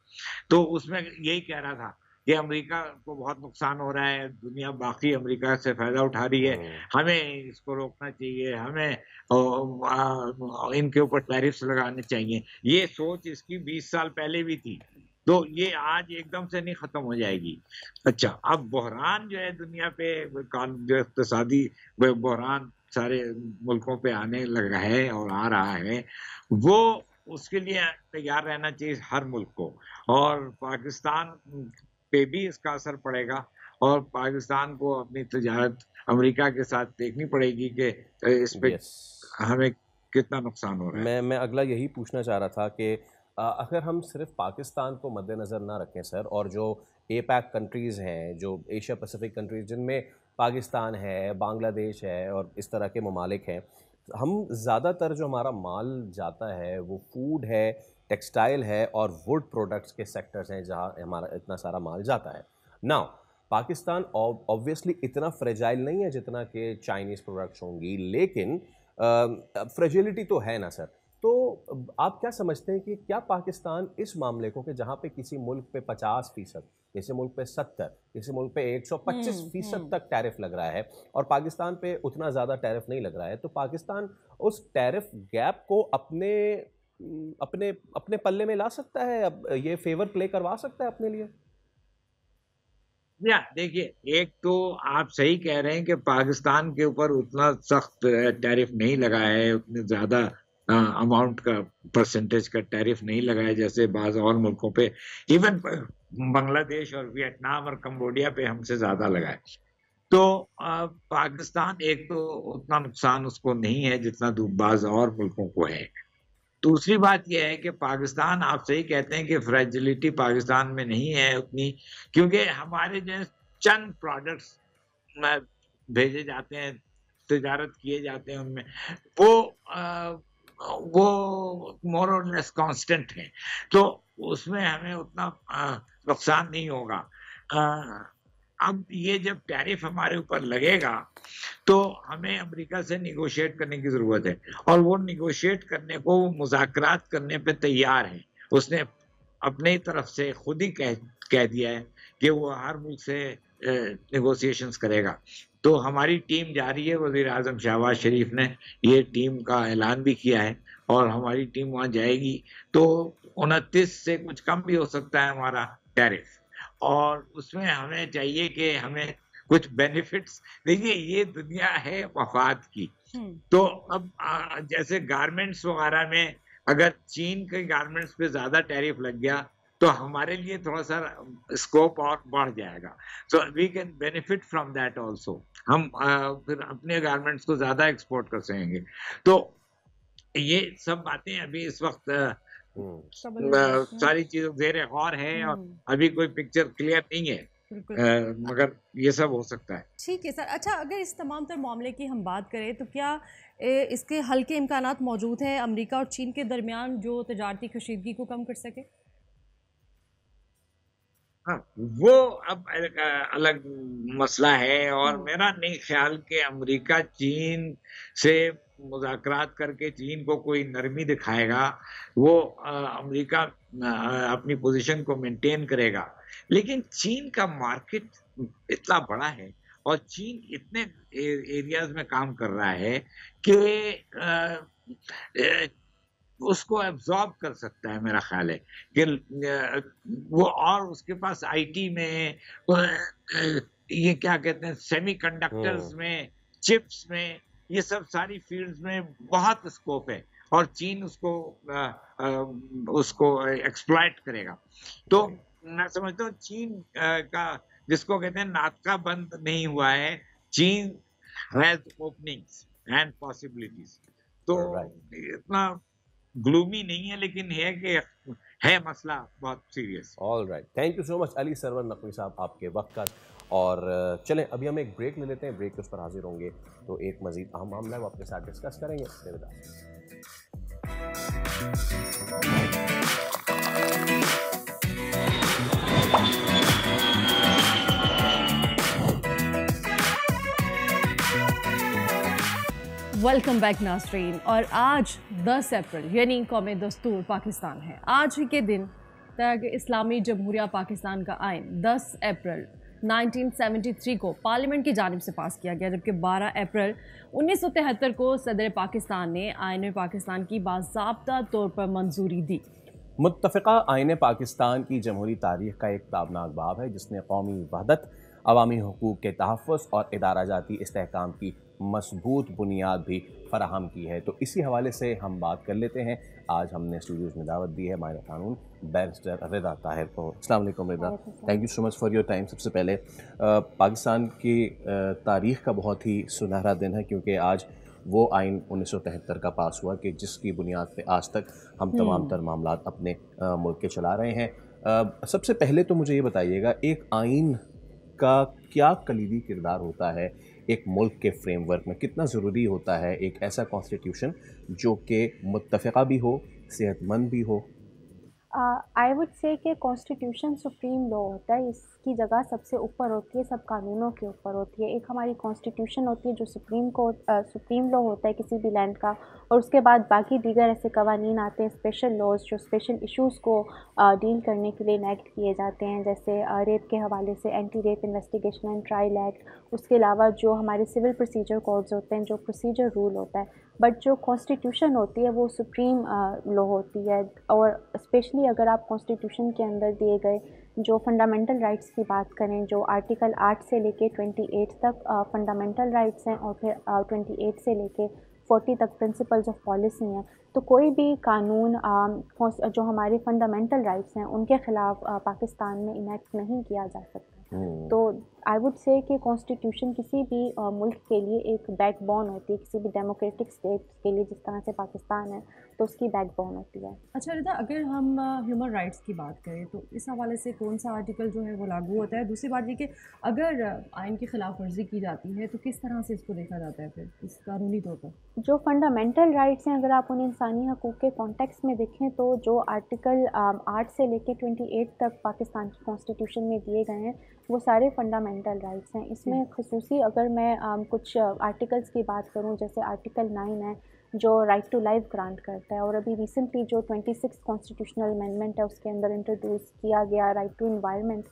[SPEAKER 9] तो उसमें यही कह रहा था कि अमेरिका को बहुत नुकसान हो रहा है, दुनिया बाकी अमेरिका से फायदा उठा रही है, हमें इसको रोकना चाहिए, हमें इनके ऊपर टैरिफ्स लगाने चाहिए। ये सोच इसकी 20 साल पहले भी थी, तो ये आज एकदम से नहीं खत्म हो जाएगी। अच्छा, अब बहरान जो है दुनिया पे, जो इक़्तिसादी बहरान सारे मुल्कों पे आने लगा है और आ रहा है, वो उसके लिए तैयार रहना चाहिए हर मुल्क को। और पाकिस्तान पे भी इसका असर पड़ेगा और पाकिस्तान को अपनी तिजारत अमेरिका के साथ देखनी पड़ेगी कि इस पे हमें कितना नुकसान हो रहा है।
[SPEAKER 2] मैं अगला यही पूछना चाह रहा था कि अगर हम सिर्फ पाकिस्तान को मद्देनज़र ना रखें सर, और जो एपैक कंट्रीज़ हैं, जो एशिया पैसिफिक कंट्रीज़ जिनमें पाकिस्तान है, बांग्लादेश है और इस तरह के ममालिक हैं, हम ज़्यादातर जो हमारा माल जाता है वो फूड है, टेक्सटाइल है और वुड प्रोडक्ट्स के सेक्टर्स हैं जहाँ हमारा इतना सारा माल जाता है। नाउ पाकिस्तान ऑब्वियसली इतना फ्रेजाइल नहीं है जितना कि चाइनीज़ प्रोडक्ट्स होंगी, लेकिन फ्रेजिलिटी तो है ना सर। तो आप क्या समझते हैं कि क्या पाकिस्तान इस मामले को, कि जहाँ पे किसी मुल्क पे 50%, किसी मुल्क पे 70, किसी मुल्क पे 125% तक टैरिफ लग रहा है और पाकिस्तान पे उतना ज़्यादा टैरिफ नहीं लग रहा है, तो पाकिस्तान उस टैरिफ गैप को अपने पल्ले में ला सकता है? अब ये फेवर प्ले करवा सकता है अपने लिए?
[SPEAKER 9] देखिए, एक तो आप सही कह रहे हैं कि पाकिस्तान के ऊपर उतना सख्त टैरिफ नहीं लगा है, उतने ज्यादा अमाउंट का परसेंटेज का टैरिफ नहीं लगा है जैसे बाज़ और मुल्कों पे, इवन बांग्लादेश और वियतनाम और कंबोडिया पे हमसे ज्यादा लगा है। तो पाकिस्तान एक तो उतना नुकसान उसको नहीं है जितना बाज़ और मुल्कों को है। दूसरी बात यह है कि पाकिस्तान, आप सही कहते हैं कि फ्रेजिलिटी पाकिस्तान में नहीं है उतनी, क्योंकि हमारे जो चंद प्रोडक्ट्स भेजे जाते हैं, तिजारत किए जाते हैं, उनमें वो मोर और लेस कांस्टेंट है, तो उसमें हमें उतना नुकसान नहीं होगा। अब ये जब टैरिफ हमारे ऊपर लगेगा तो हमें अमेरिका से निगोशिएट करने की जरूरत है, और वो निगोशिएट करने को, मुज़ाकरात करने पे तैयार है। उसने अपने तरफ से खुद ही कह दिया है कि वो हर मुल्क से निगोशिएशंस करेगा। तो हमारी टीम जा रही है, वज़ीर आज़म शहबाज शरीफ ने ये टीम का ऐलान भी किया है और हमारी टीम वहाँ जाएगी। तो 29 से कुछ कम भी हो सकता है हमारा टैरिफ, और उसमें हमें चाहिए कि हमें कुछ बेनिफिट्स। देखिए, ये दुनिया है मफाद की, तो अब जैसे गारमेंट्स वगैरह में اگر چین کے گارمنٹس پہ زیادہ ٹیرف لگ گیا تو ہمارے لیے تھوڑا سا اسکوپ اور بڑھ جائے گا. So we can benefit from that also. ہم پھر اپنے گارمنٹس کو زیادہ ایکسپورٹ کر سکیں گے. تو یہ سب باتیں ابھی اس وقت ساری چیزیں زیر غور ہے اور ابھی کوئی پکچر کلیئر نہیں ہے، مگر یہ سب ہو سکتا ہے.
[SPEAKER 7] ٹھیک ہے سر. اچھا، اگر اس تمام تر معاملے کی ہم بات کریں تو کیا اس کے حل کے امکانات موجود ہیں امریکہ اور چین کے درمیان جو تجارتی کشیدگی کو کم کر سکے؟
[SPEAKER 9] ہاں، وہ اب الگ مسئلہ ہے، اور میرا نہیں خیال کہ امریکہ چین سے مذاکرات کر کے چین کو کوئی نرمی دکھائے گا. وہ امریکہ اپنی پوزیشن کو مینٹین کرے گا، لیکن چین کا مارکیٹ اتنا بڑا ہے اور چین اتنے ایریاز میں کام کر رہا ہے کہ اس کو ایبزارب کر سکتا ہے. میرا خیال ہے کہ وہ، اور اس کے پاس آئی ٹی میں، یہ کیا کہتے ہیں، سیمی کنڈکٹرز میں، چپس میں، یہ سب ساری فیلڈز میں بہت اسکوپ ہے، اور چین اس کو ایکسپلائٹ کرے گا. تو میں سمجھتا ہوں چین کا، جس کو کہتے ہیں ناطقہ بند نہیں ہوا ہے، چین ہیز اوپننگز اینڈ پاسبلٹیز. تو اتنا گلومی نہیں ہے، لیکن یہ کہ ہے مسئلہ بہت serious.
[SPEAKER 2] All right, thank you so much Ali Sarwar Naqvi sahab آپ کے وقت کا. اور چلیں ابھی ہم ایک بریک لے لیتے ہیں، بریک کے اس پر حاضر ہوں گے تو ایک مزید اہم معاملہ ہے وہ آپ کے ساتھ ڈسکس کریں گے.
[SPEAKER 7] ویلکم بیک ناظرین. اور آج 10 اپریل یعنی قوم دستور پاکستان ہے. آج ہی کے دن تک اسلامی جمہوریہ پاکستان کا آئین 10 اپریل 1973 کو پارلیمنٹ کی جانب سے پاس کیا گیا، جبکہ 12 اپریل 1973 کو صدر پاکستان نے آئین پاکستان کی باضابطہ طور پر منظوری دی.
[SPEAKER 2] متفقہ آئین پاکستان کی جمہوری تاریخ کا ایک تابناک باب ہے جس نے قومی وحدت، عوامی حقوق کے تحفظ اور ادارہ جاتی استحکام کی مضبوط بنیاد بھی فراہم کی ہے. تو اسی حوالے سے ہم بات کر لیتے ہیں. آج ہم نے اسٹوڈیوز میں دعوت دی ہے ماہر قانون بیرسٹر رضا طاہر کو. السلام علیکم Raza, thank you so much for your time. سب سے پہلے پاکستان کی تاریخ کا بہت ہی سنہرا دن ہے، کیونکہ آج وہ آئین 1973 کا پاس ہوا کہ جس کی بنیاد پہ آج تک ہم تمام تر معاملات اپنے ملک کے چلا رہے ہیں. سب سے پہلے تو مجھے یہ بتائیے گا، ایک آئین کا کیا کلیدی کردار ہوتا ہے ایک ملک کے فریم ورک میں؟ کتنا ضروری ہوتا ہے ایک ایسا کانسٹیٹیوشن جو کہ متفقہ بھی ہو، صحت مند بھی ہو؟
[SPEAKER 6] آئی وڈ سے کہ کانسٹیٹیوشن سپریم لا ہوتا ہے، اس کی جگہ سب سے اوپر ہوتی ہے، سب قانونوں کے اوپر ہوتی ہے. ایک ہماری کانسٹیٹیوشن ہوتی ہے جو سپریم لا ہوتا ہے کسی بھی لینڈ کا، اور اس کے بعد باقی دیگر ایسے قوانین آتے ہیں، اسپیشل لاز جو اسپیشل ایشوز کو ڈیل کرنے کے لیے انیکٹ کیے جاتے ہیں، جیسے ریپ کے حوالے سے anti rape investigation and trial act. اس کے علاوہ جو ہمارے سول پروسیجر کوڈز ہوتے ہیں، جو پروسیجر رول ہوتا ہے. بٹ جو کانسٹیٹیوشن ہوتی ہے وہ سپریم لا ہوتی ہے. اور اسپیشلی اگر آپ کانسٹیٹیوشن کے اندر دیے گئے جو فنڈامنٹل رائٹس کی بات کریں، جو آرٹیکل 8 سے لے کے 28 تک فنڈامنٹل رائٹس ہیں، اور پھر 28 سے لے کے 40 تک پرنسپلز آف پالیسی ہیں، تو کوئی بھی قانون جو ہمارے فنڈامنٹل رائٹس ہیں ان کے خلاف پاکستان میں انیکٹ نہیں کیا جا سکتا. تو آئی وڈ سے کہ کانسٹیٹیوشن کسی بھی ملک کے لیے ایک بیک بون ہوتی ہے، کسی بھی ڈیموکریٹک اسٹیٹ کے لیے جس طرح سے پاکستان ہے تو اس کی بیک بون ہوتی ہے.
[SPEAKER 7] اچھا رضا، اگر ہم ہیومن رائٹس کی بات کریں تو اس حوالے سے کون سا آرٹیکل جو ہے وہ لاگو ہوتا ہے؟ دوسری بات یہ کہ اگر آئین کی خلاف ورزی کی جاتی ہے تو کس طرح سے اس کو دیکھا جاتا ہے پھر اس قانونی طور پر؟
[SPEAKER 6] جو فنڈامنٹل رائٹس ہیں، اگر آپ انہیں انسانی حقوق کے کانٹیکس میں دیکھیں تو جو آرٹیکل 8 سے لے کے 28 تک پاکستان کی کانسٹیٹیوشن میں دیے گئے ہیں وہ سارے فنڈامنٹل رائٹس ہیں. اس میں خصوصی اگر میں کچھ آرٹیکلس کی بات کروں، جیسے آرٹیکل 9 ہے جو رائٹ ٹو لائف گرانٹ کرتا ہے، اور ابھی ریسنٹلی جو 26 کانسٹیٹیوشنل امینڈمنٹ ہے اس کے اندر انٹروڈیوس کیا گیا right to environment,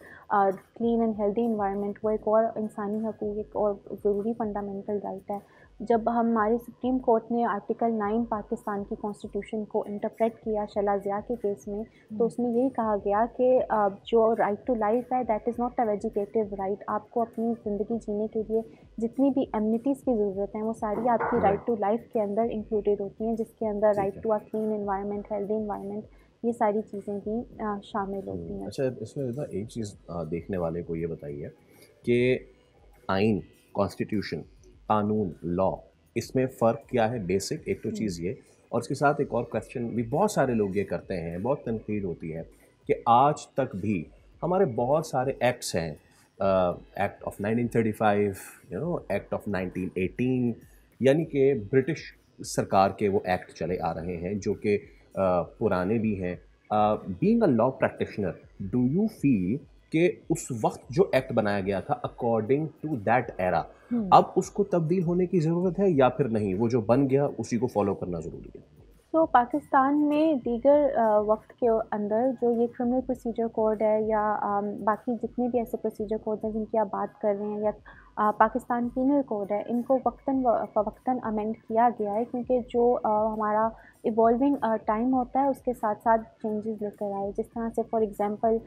[SPEAKER 6] clean and healthy environment, وہ ایک اور انسانی حقوق ایک اور ضروری فنڈامنٹل رائٹ ہے. जब हमारे सुप्रीम कोर्ट ने आर्टिकल 9 पाकिस्तान की कॉन्स्टिट्यूशन को इंटरप्रेट किया शैला ज़िया के केस में, तो उसमें यही कहा गया कि जो राइट टू लाइफ है that is not a vegetative right. आपको अपनी ज़िंदगी जीने के लिए जितनी भी एमिनिटीज़ की ज़रूरत है वो सारी आपकी राइट टू लाइफ के अंदर इंक्लूडेड होती हैं, जिसके अंदर right to a clean environment, healthy environment, ये सारी चीज़ें भी शामिल होती हैं।
[SPEAKER 2] अच्छा, इसमें ना एक चीज़ देखने वाले को ये बताइए कि आइन, कॉन्स्टिट्यूशन, कानून, लॉ, इसमें फ़र्क क्या है? बेसिक एक तो चीज़ ये, और उसके साथ एक और क्वेश्चन भी बहुत सारे लोग ये करते हैं, बहुत तनकीद होती है कि आज तक भी हमारे बहुत सारे एक्ट्स हैं, एक्ट ऑफ 1935, एक्ट ऑफ 1918, यानी कि ब्रिटिश सरकार के वो एक्ट चले आ रहे हैं जो कि पुराने भी हैं। Being a law practitioner, do you feel कि उस वक्त जो एक्ट बनाया गया था अकॉर्डिंग टू दैट एरा, अब उसको तब्दील होने की ज़रूरत है या फिर नहीं, वो जो बन गया उसी को फॉलो करना ज़रूरी है?
[SPEAKER 6] तो पाकिस्तान में दीगर वक्त के अंदर जो ये क्रिमिनल प्रोसीजर कोड है या बाकी जितने भी ऐसे प्रोसीजर कोड हैं जिनकी आप बात कर रहे हैं, या पाकिस्तान पीनल कोड है, इनको वक्तन अमेंड किया गया है क्योंकि जो हमारा इवॉल्विंग टाइम होता है उसके साथ साथ चेंजेस लेकर आए। जिस तरह से फॉर एग्जांपल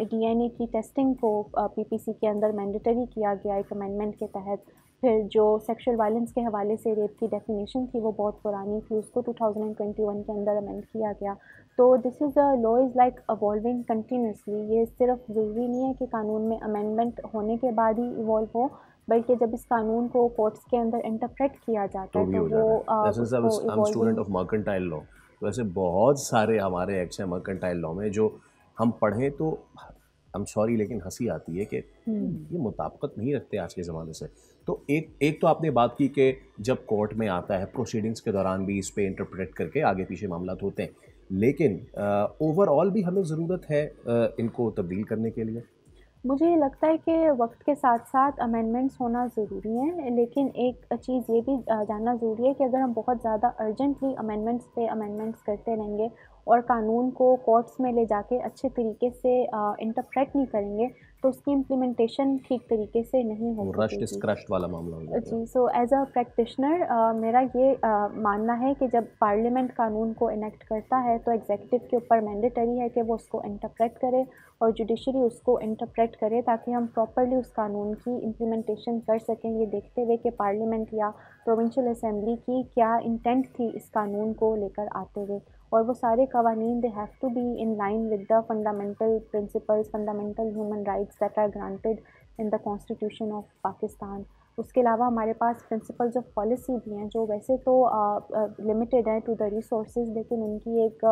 [SPEAKER 6] डीएनए की टेस्टिंग को पीपीसी के अंदर मैंडेटरी किया गया एक अमेंडमेंट के तहत। फिर जो सेक्सुअल वायलेंस के हवाले से रेप की डेफिनेशन थी वो बहुत पुरानी थी, उसको 2021 के अंदर अमेंड किया गया। तो this is a law is like अवॉल्विंग continuously. ये सिर्फ ज़रूरी नहीं है कि कानून में अमेंडमेंट होने के बाद ही इवॉल्व हो, बल्कि जब इस कानून को कोर्ट्स के अंदर इंटरप्रेट किया जाता है तो वो
[SPEAKER 2] स्टूडेंट ऑफ मर्केंटाइल लॉ, तो ऐसे बहुत सारे हमारे एक्ट्स हैं मर्केंटाइल लॉ में जो हम पढ़ें तो आई एम सॉरी लेकिन हंसी आती है कि ये मुताबिकत नहीं रखते आज के ज़माने से। तो एक तो आपने बात की कि जब कोर्ट में आता है प्रोसीडिंग्स के दौरान भी इस पे इंटरप्रेट करके आगे पीछे मामला होते हैं, लेकिन ओवरऑल भी हमें ज़रूरत है इनको तब्दील करने के लिए।
[SPEAKER 6] मुझे ये लगता है कि वक्त के साथ साथ अमेंडमेंट्स होना ज़रूरी हैं, लेकिन एक चीज़ ये भी जानना ज़रूरी है कि अगर हम बहुत ज़्यादा अर्जेंटली अमेंडमेंट्स पे अमेंडमेंट्स करते रहेंगे और कानून को कोर्ट्स में ले जाके अच्छे तरीके से इंटरप्रेट नहीं करेंगे तो उसकी इम्प्लीमेंटेशन ठीक तरीके से नहीं हो
[SPEAKER 2] रश्ड इज क्रश्ड वाला मामला हो जाता है।
[SPEAKER 6] जी, सो एज अ प्रैक्टिशनर मेरा ये मानना है कि जब पार्लियामेंट कानून को इनेक्ट करता है तो एग्जीक्यूटिव के ऊपर मैंडेटरी है कि वो उसको इंटरप्रेट करे और जुडिशरी उसको इंटरप्रेट करे ताकि हम प्रॉपरली उस कानून की इम्प्लीमेंटेशन कर सकें, ये देखते हुए कि पार्लियामेंट या प्रोविंशियल असेंबली की क्या इंटेंट थी इस कानून को लेकर आते हुए। और वो सारे कवानीन they have to be in line with the fundamental principles, fundamental human rights that are granted in the constitution of Pakistan. उसके अलावा हमारे पास प्रिंसिपल्स ऑफ पॉलिसी भी हैं जो वैसे तो लिमिटेड हैं टू द रिसोर्सेज, लेकिन उनकी एक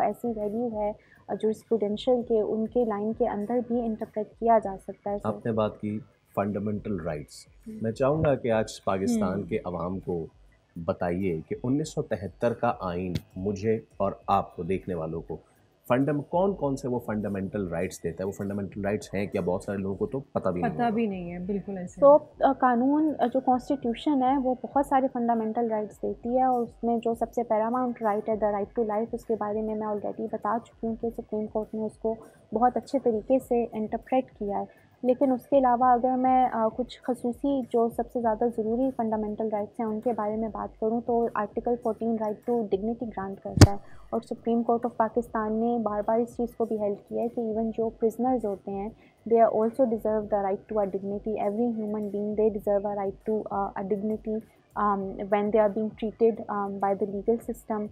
[SPEAKER 6] ऐसी वैल्यू है जूरिस्प्रूडेंशियल के उनके लाइन के अंदर भी इंटरप्रेट किया जा सकता है।
[SPEAKER 2] आपने बात की फंडामेंटल राइट्स, मैं चाहूँगा कि आज पाकिस्तान के अवाम को बताइए कि 1973 का आइन मुझे और आपको देखने वालों को कौन कौन से वो फंडामेंटल राइट्स देता है, वो फंडामेंटल राइट्स हैं क्या? बहुत सारे लोगों को तो पता भी नहीं
[SPEAKER 7] है। बिल्कुल ऐसे।
[SPEAKER 6] तो कानून जो कॉन्स्टिट्यूशन है वो बहुत सारे फंडामेंटल राइट्स देती है और उसमें जो सबसे पैरामाउंट राइट है द राइट टू लाइफ, उसके बारे में मैं ऑलरेडी बता चुकी हूँ कि सुप्रीम कोर्ट ने उसको बहुत अच्छे तरीके से इंटरप्रेट किया है। लेकिन उसके अलावा अगर मैं कुछ खसूसी जो सबसे ज़्यादा ज़रूरी फंडामेंटल राइट्स हैं उनके बारे में बात करूँ तो article 14 right to dignity grant करता है और सुप्रीम कोर्ट ऑफ पाकिस्तान ने बार बार इस चीज़ को भी हेल्ड किया है कि इवन जो प्रिजनर्स होते हैं they are also deserve the right to a dignity. Every human being they deserve a right to a dignity when they are being treated by the legal system,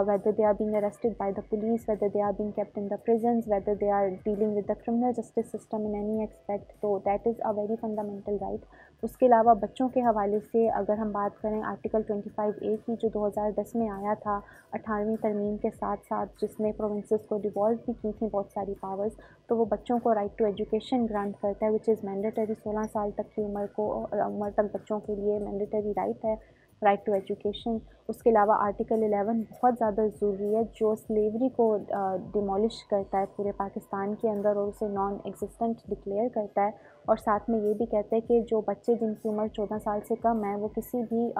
[SPEAKER 6] whether they are being arrested by the police, whether they are being kept in the prisons, whether they are dealing with the criminal justice system in any aspect, so that is a very fundamental right. उसके अलावा बच्चों के हवाले से अगर हम बात करें आर्टिकल 25A की जो 2010 में आया था 18वीं तरमीम के साथ साथ, जिसने प्रोविंसेस को डिवॉल्व भी की थी बहुत सारी पावर्स, तो वो बच्चों को राइट टू एजुकेशन ग्रांट करता है विच इज़ मैंडेटरी। 16 साल तक की उम्र तक बच्चों के लिए मैंडेटरी राइट है राइट टू एजुकेशन। उसके अलावा आर्टिकल 11 बहुत ज़्यादा ज़रूरी है जो स्लेवरी को डिमोलिश करता है पूरे पाकिस्तान के अंदर और उसे नॉन एग्जिस्टेंट डिक्लेयर करता है, और साथ में ये भी कहते हैं कि जो बच्चे जिनकी उम्र 14 साल से कम है वो किसी भी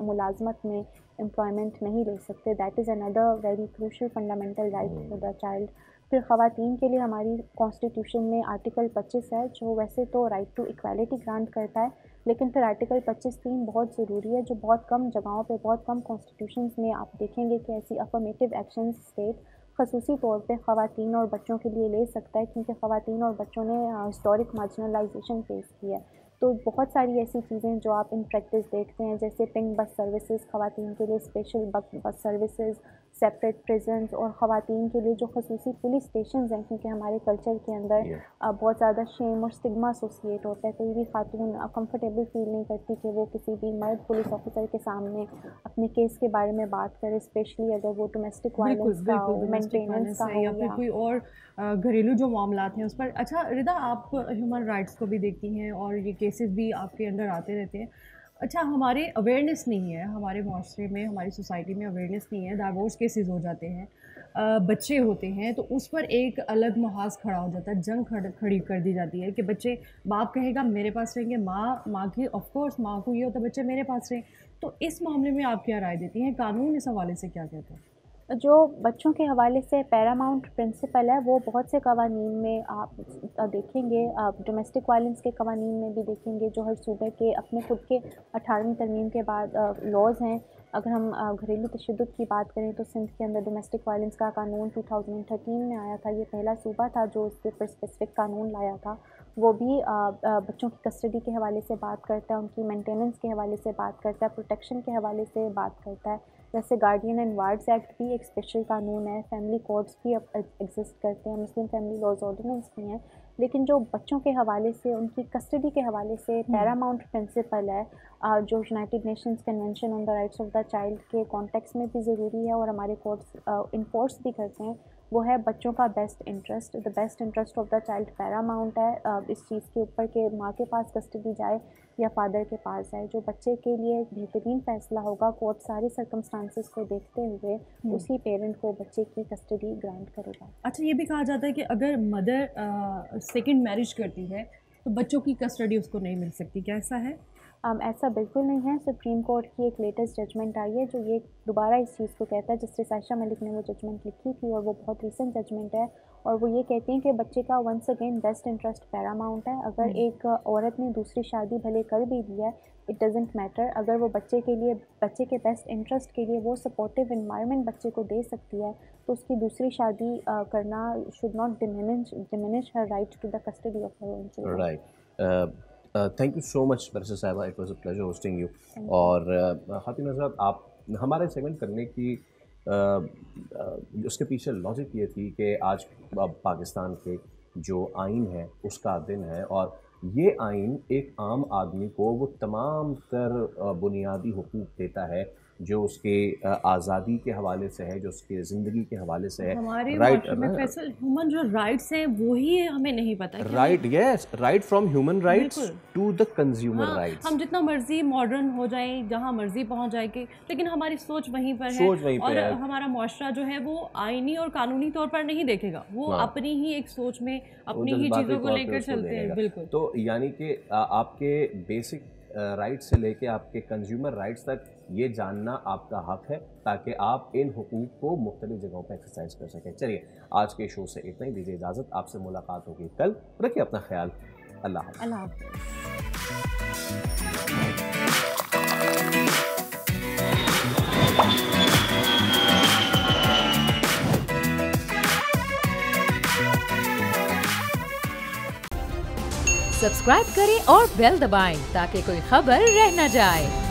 [SPEAKER 6] मुलाजमत में एम्प्लॉयमेंट नहीं ले सकते। That is another very crucial fundamental right for the child. फिर ख़वातीन के लिए हमारी कॉन्स्टिट्यूशन में आर्टिकल 25 है जो वैसे तो राइट टू इक्वालिटी ग्रांट करता है, लेकिन फिर आर्टिकल 25(3) बहुत ज़रूरी है, जो बहुत कम जगहों पे, बहुत कम कॉन्स्टिट्यूशंस में आप देखेंगे कि ऐसी अफर्मेटिव एक्शन स्टेट ख़ुसूसी तौर पे ख़वातीन और बच्चों के लिए ले सकता है, क्योंकि ख़वातीन और बच्चों ने हिस्टोरिक मार्जिनलाइजेशन फेस की है। तो बहुत सारी ऐसी चीज़ें जो आप इन प्रैक्टिस देखते हैं, जैसे पिंक बस सर्विसेज, ख़वातीन के लिए special bus services, separate prisons, और ख़वातीन के लिए जो खसूसी पुलिस स्टेशंस हैं, क्योंकि हमारे कल्चर के अंदर बहुत ज़्यादा शेम और स्टिग्मा एसोसिएट होता है। कोई भी खातून कंफर्टेबल फील नहीं करती कि वो किसी भी मर्द पुलिस ऑफिसर के सामने अपने केस के बारे में बात करे, स्पेशली अगर वो डोमेस्टिक वायलेंस का हो, मेंटेनेंस का हो,
[SPEAKER 7] या फिर कोई और घरेलू जो मामलात हैं उस पर। अच्छा रिदा, आप ह्यूमन राइट्स को भी देखती हैं और ये केसेस भी आपके अंडर आते रहते हैं। अच्छा, हमारे अवेयरनेस नहीं है, हमारे माशरे में, हमारी सोसाइटी में अवेयरनेस नहीं है। डाइवोर्स केसेस हो जाते हैं, बच्चे होते हैं, तो उस पर एक अलग महाज खड़ा हो जाता है, जंग खड़ी कर दी जाती है कि बच्चे, बाप कहेगा मेरे पास रहेंगे, माँ की ऑफकोर्स माँ को ये होता है बच्चे मेरे पास रहें। तो इस मामले में आप क्या राय देती हैं? कानून इस हवाले से क्या कहता है?
[SPEAKER 6] जो बच्चों के हवाले से पैरामाउंट प्रिंसिपल है, वो बहुत से कवानीन में आप देखेंगे, आप डोमेस्टिक वायलेंस के कवानीन में भी देखेंगे, जो हर सूबे के अपने खुद के 18वीं तरमीम के बाद लॉज हैं। अगर हम घरेलू तशद्दुद की बात करें तो सिंध के अंदर डोमेस्टिक वायलेंस का कानून 2013 में आया था। ये पहला सूबा था जो इसके ऊपर स्पेसिफिक कानून लाया था। वो भी बच्चों की कस्टडी के हवाले से बात करता है, उनकी मेंटेनेंस के हवाले से बात करता है, प्रोटेक्शन के हवाले से बात करता है। जैसे गार्डियन एंड वार्ड्स एक्ट भी एक स्पेशल कानून है, फैमिली कोर्ट्स भी अब एग्जिस्ट करते हैं, मुस्लिम फैमिली लॉज ऑर्डिनेंस भी हैं। लेकिन जो बच्चों के हवाले से, उनकी कस्टडी के हवाले से पैरामाउंट प्रिंसिपल है, जो United Nations convention on the rights of the child के कॉन्टेक्स्ट में भी ज़रूरी है और हमारे कोर्ट्स इन्फोर्स भी करते हैं, वो है बच्चों का best interest. The best interest of the child Paramount है इस चीज़ के ऊपर कि माँ के पास कस्टडी जाए या फादर के पास जाए। जो बच्चे के लिए बेहतरीन फ़ैसला होगा, कोर्ट सारे सर्कमस्टांसेस को देखते हुए उसी पेरेंट को बच्चे की कस्टडी ग्रांट करेगा।
[SPEAKER 7] अच्छा, ये भी कहा जाता है कि अगर मदर सेकंड मैरिज करती है तो बच्चों की कस्टडी उसको नहीं मिल सकती, क्या ऐसा है?
[SPEAKER 6] ऐसा बिल्कुल नहीं है। सुप्रीम कोर्ट की एक लेटेस्ट जजमेंट आई है जो ये दोबारा इस चीज़ को कहता है। जस्टिस आयशा मलिक ने वो जजमेंट लिखी थी और वो बहुत रीसेंट जजमेंट है, और वो ये कहती हैं कि बच्चे का once again best interest paramount है। अगर एक औरत ने दूसरी शादी भले कर भी दी है, इट डजेंट मैटर, अगर वो बच्चे के लिए, बच्चे के बेस्ट इंटरेस्ट के लिए वो सपोर्टिव इन्वायरमेंट बच्चे को दे सकती है, तो उसकी दूसरी शादी करना should not diminish her right to the custody of her own children.
[SPEAKER 2] Right, thank you so much बरसा साहिबा, it was a pleasure hosting you. और खातिन हज़रात, आप हमारे सेगमेंट करने की उसके पीछे लॉजिक ये थी कि आज पाकिस्तान के जो आइन है उसका दिन है, और ये आइन एक आम आदमी को वो तमाम तर बुनियादी हुकूक देता है जो उसके आज़ादी के हवाले से है, जो उसके ज़िंदगी के हवाले से है।
[SPEAKER 7] हमारे
[SPEAKER 2] राइट
[SPEAKER 7] में फैसल ह्यूमन जो राइट्स हैं वही हमें नहीं पता।
[SPEAKER 2] Right, yes, right from human rights to the consumer rights.
[SPEAKER 7] हम जितना मर्जी मॉडर्न हो जाएं, जहाँ मर्जी पहुँच जाएंगे, लेकिन हमारी सोच वहीं पर है, और हमारा मुआशरा जो है वो आइनी और कानूनी तौर पर नहीं देखेगा, वो अपनी ही एक सोच में अपनी ही चीज़ों को लेकर चलते हैं। बिल्कुल।
[SPEAKER 2] तो यानी कि आपके बेसिक राइट से लेके आपके कंज्यूमर राइट्स तक ये जानना आपका हक है, ताकि आप इन हुकूक को मुख्तलिफ जगहों पर एक्सरसाइज कर सकें। चलिए, आज के शो से इतना ही, दीजिए इजाज़त, आपसे मुलाकात होगी कल। रखिए अपना ख्याल, अल्लाह हाफ़िज़।
[SPEAKER 10] सब्सक्राइब करें और बेल दबाएं ताकि कोई खबर रह न जाए।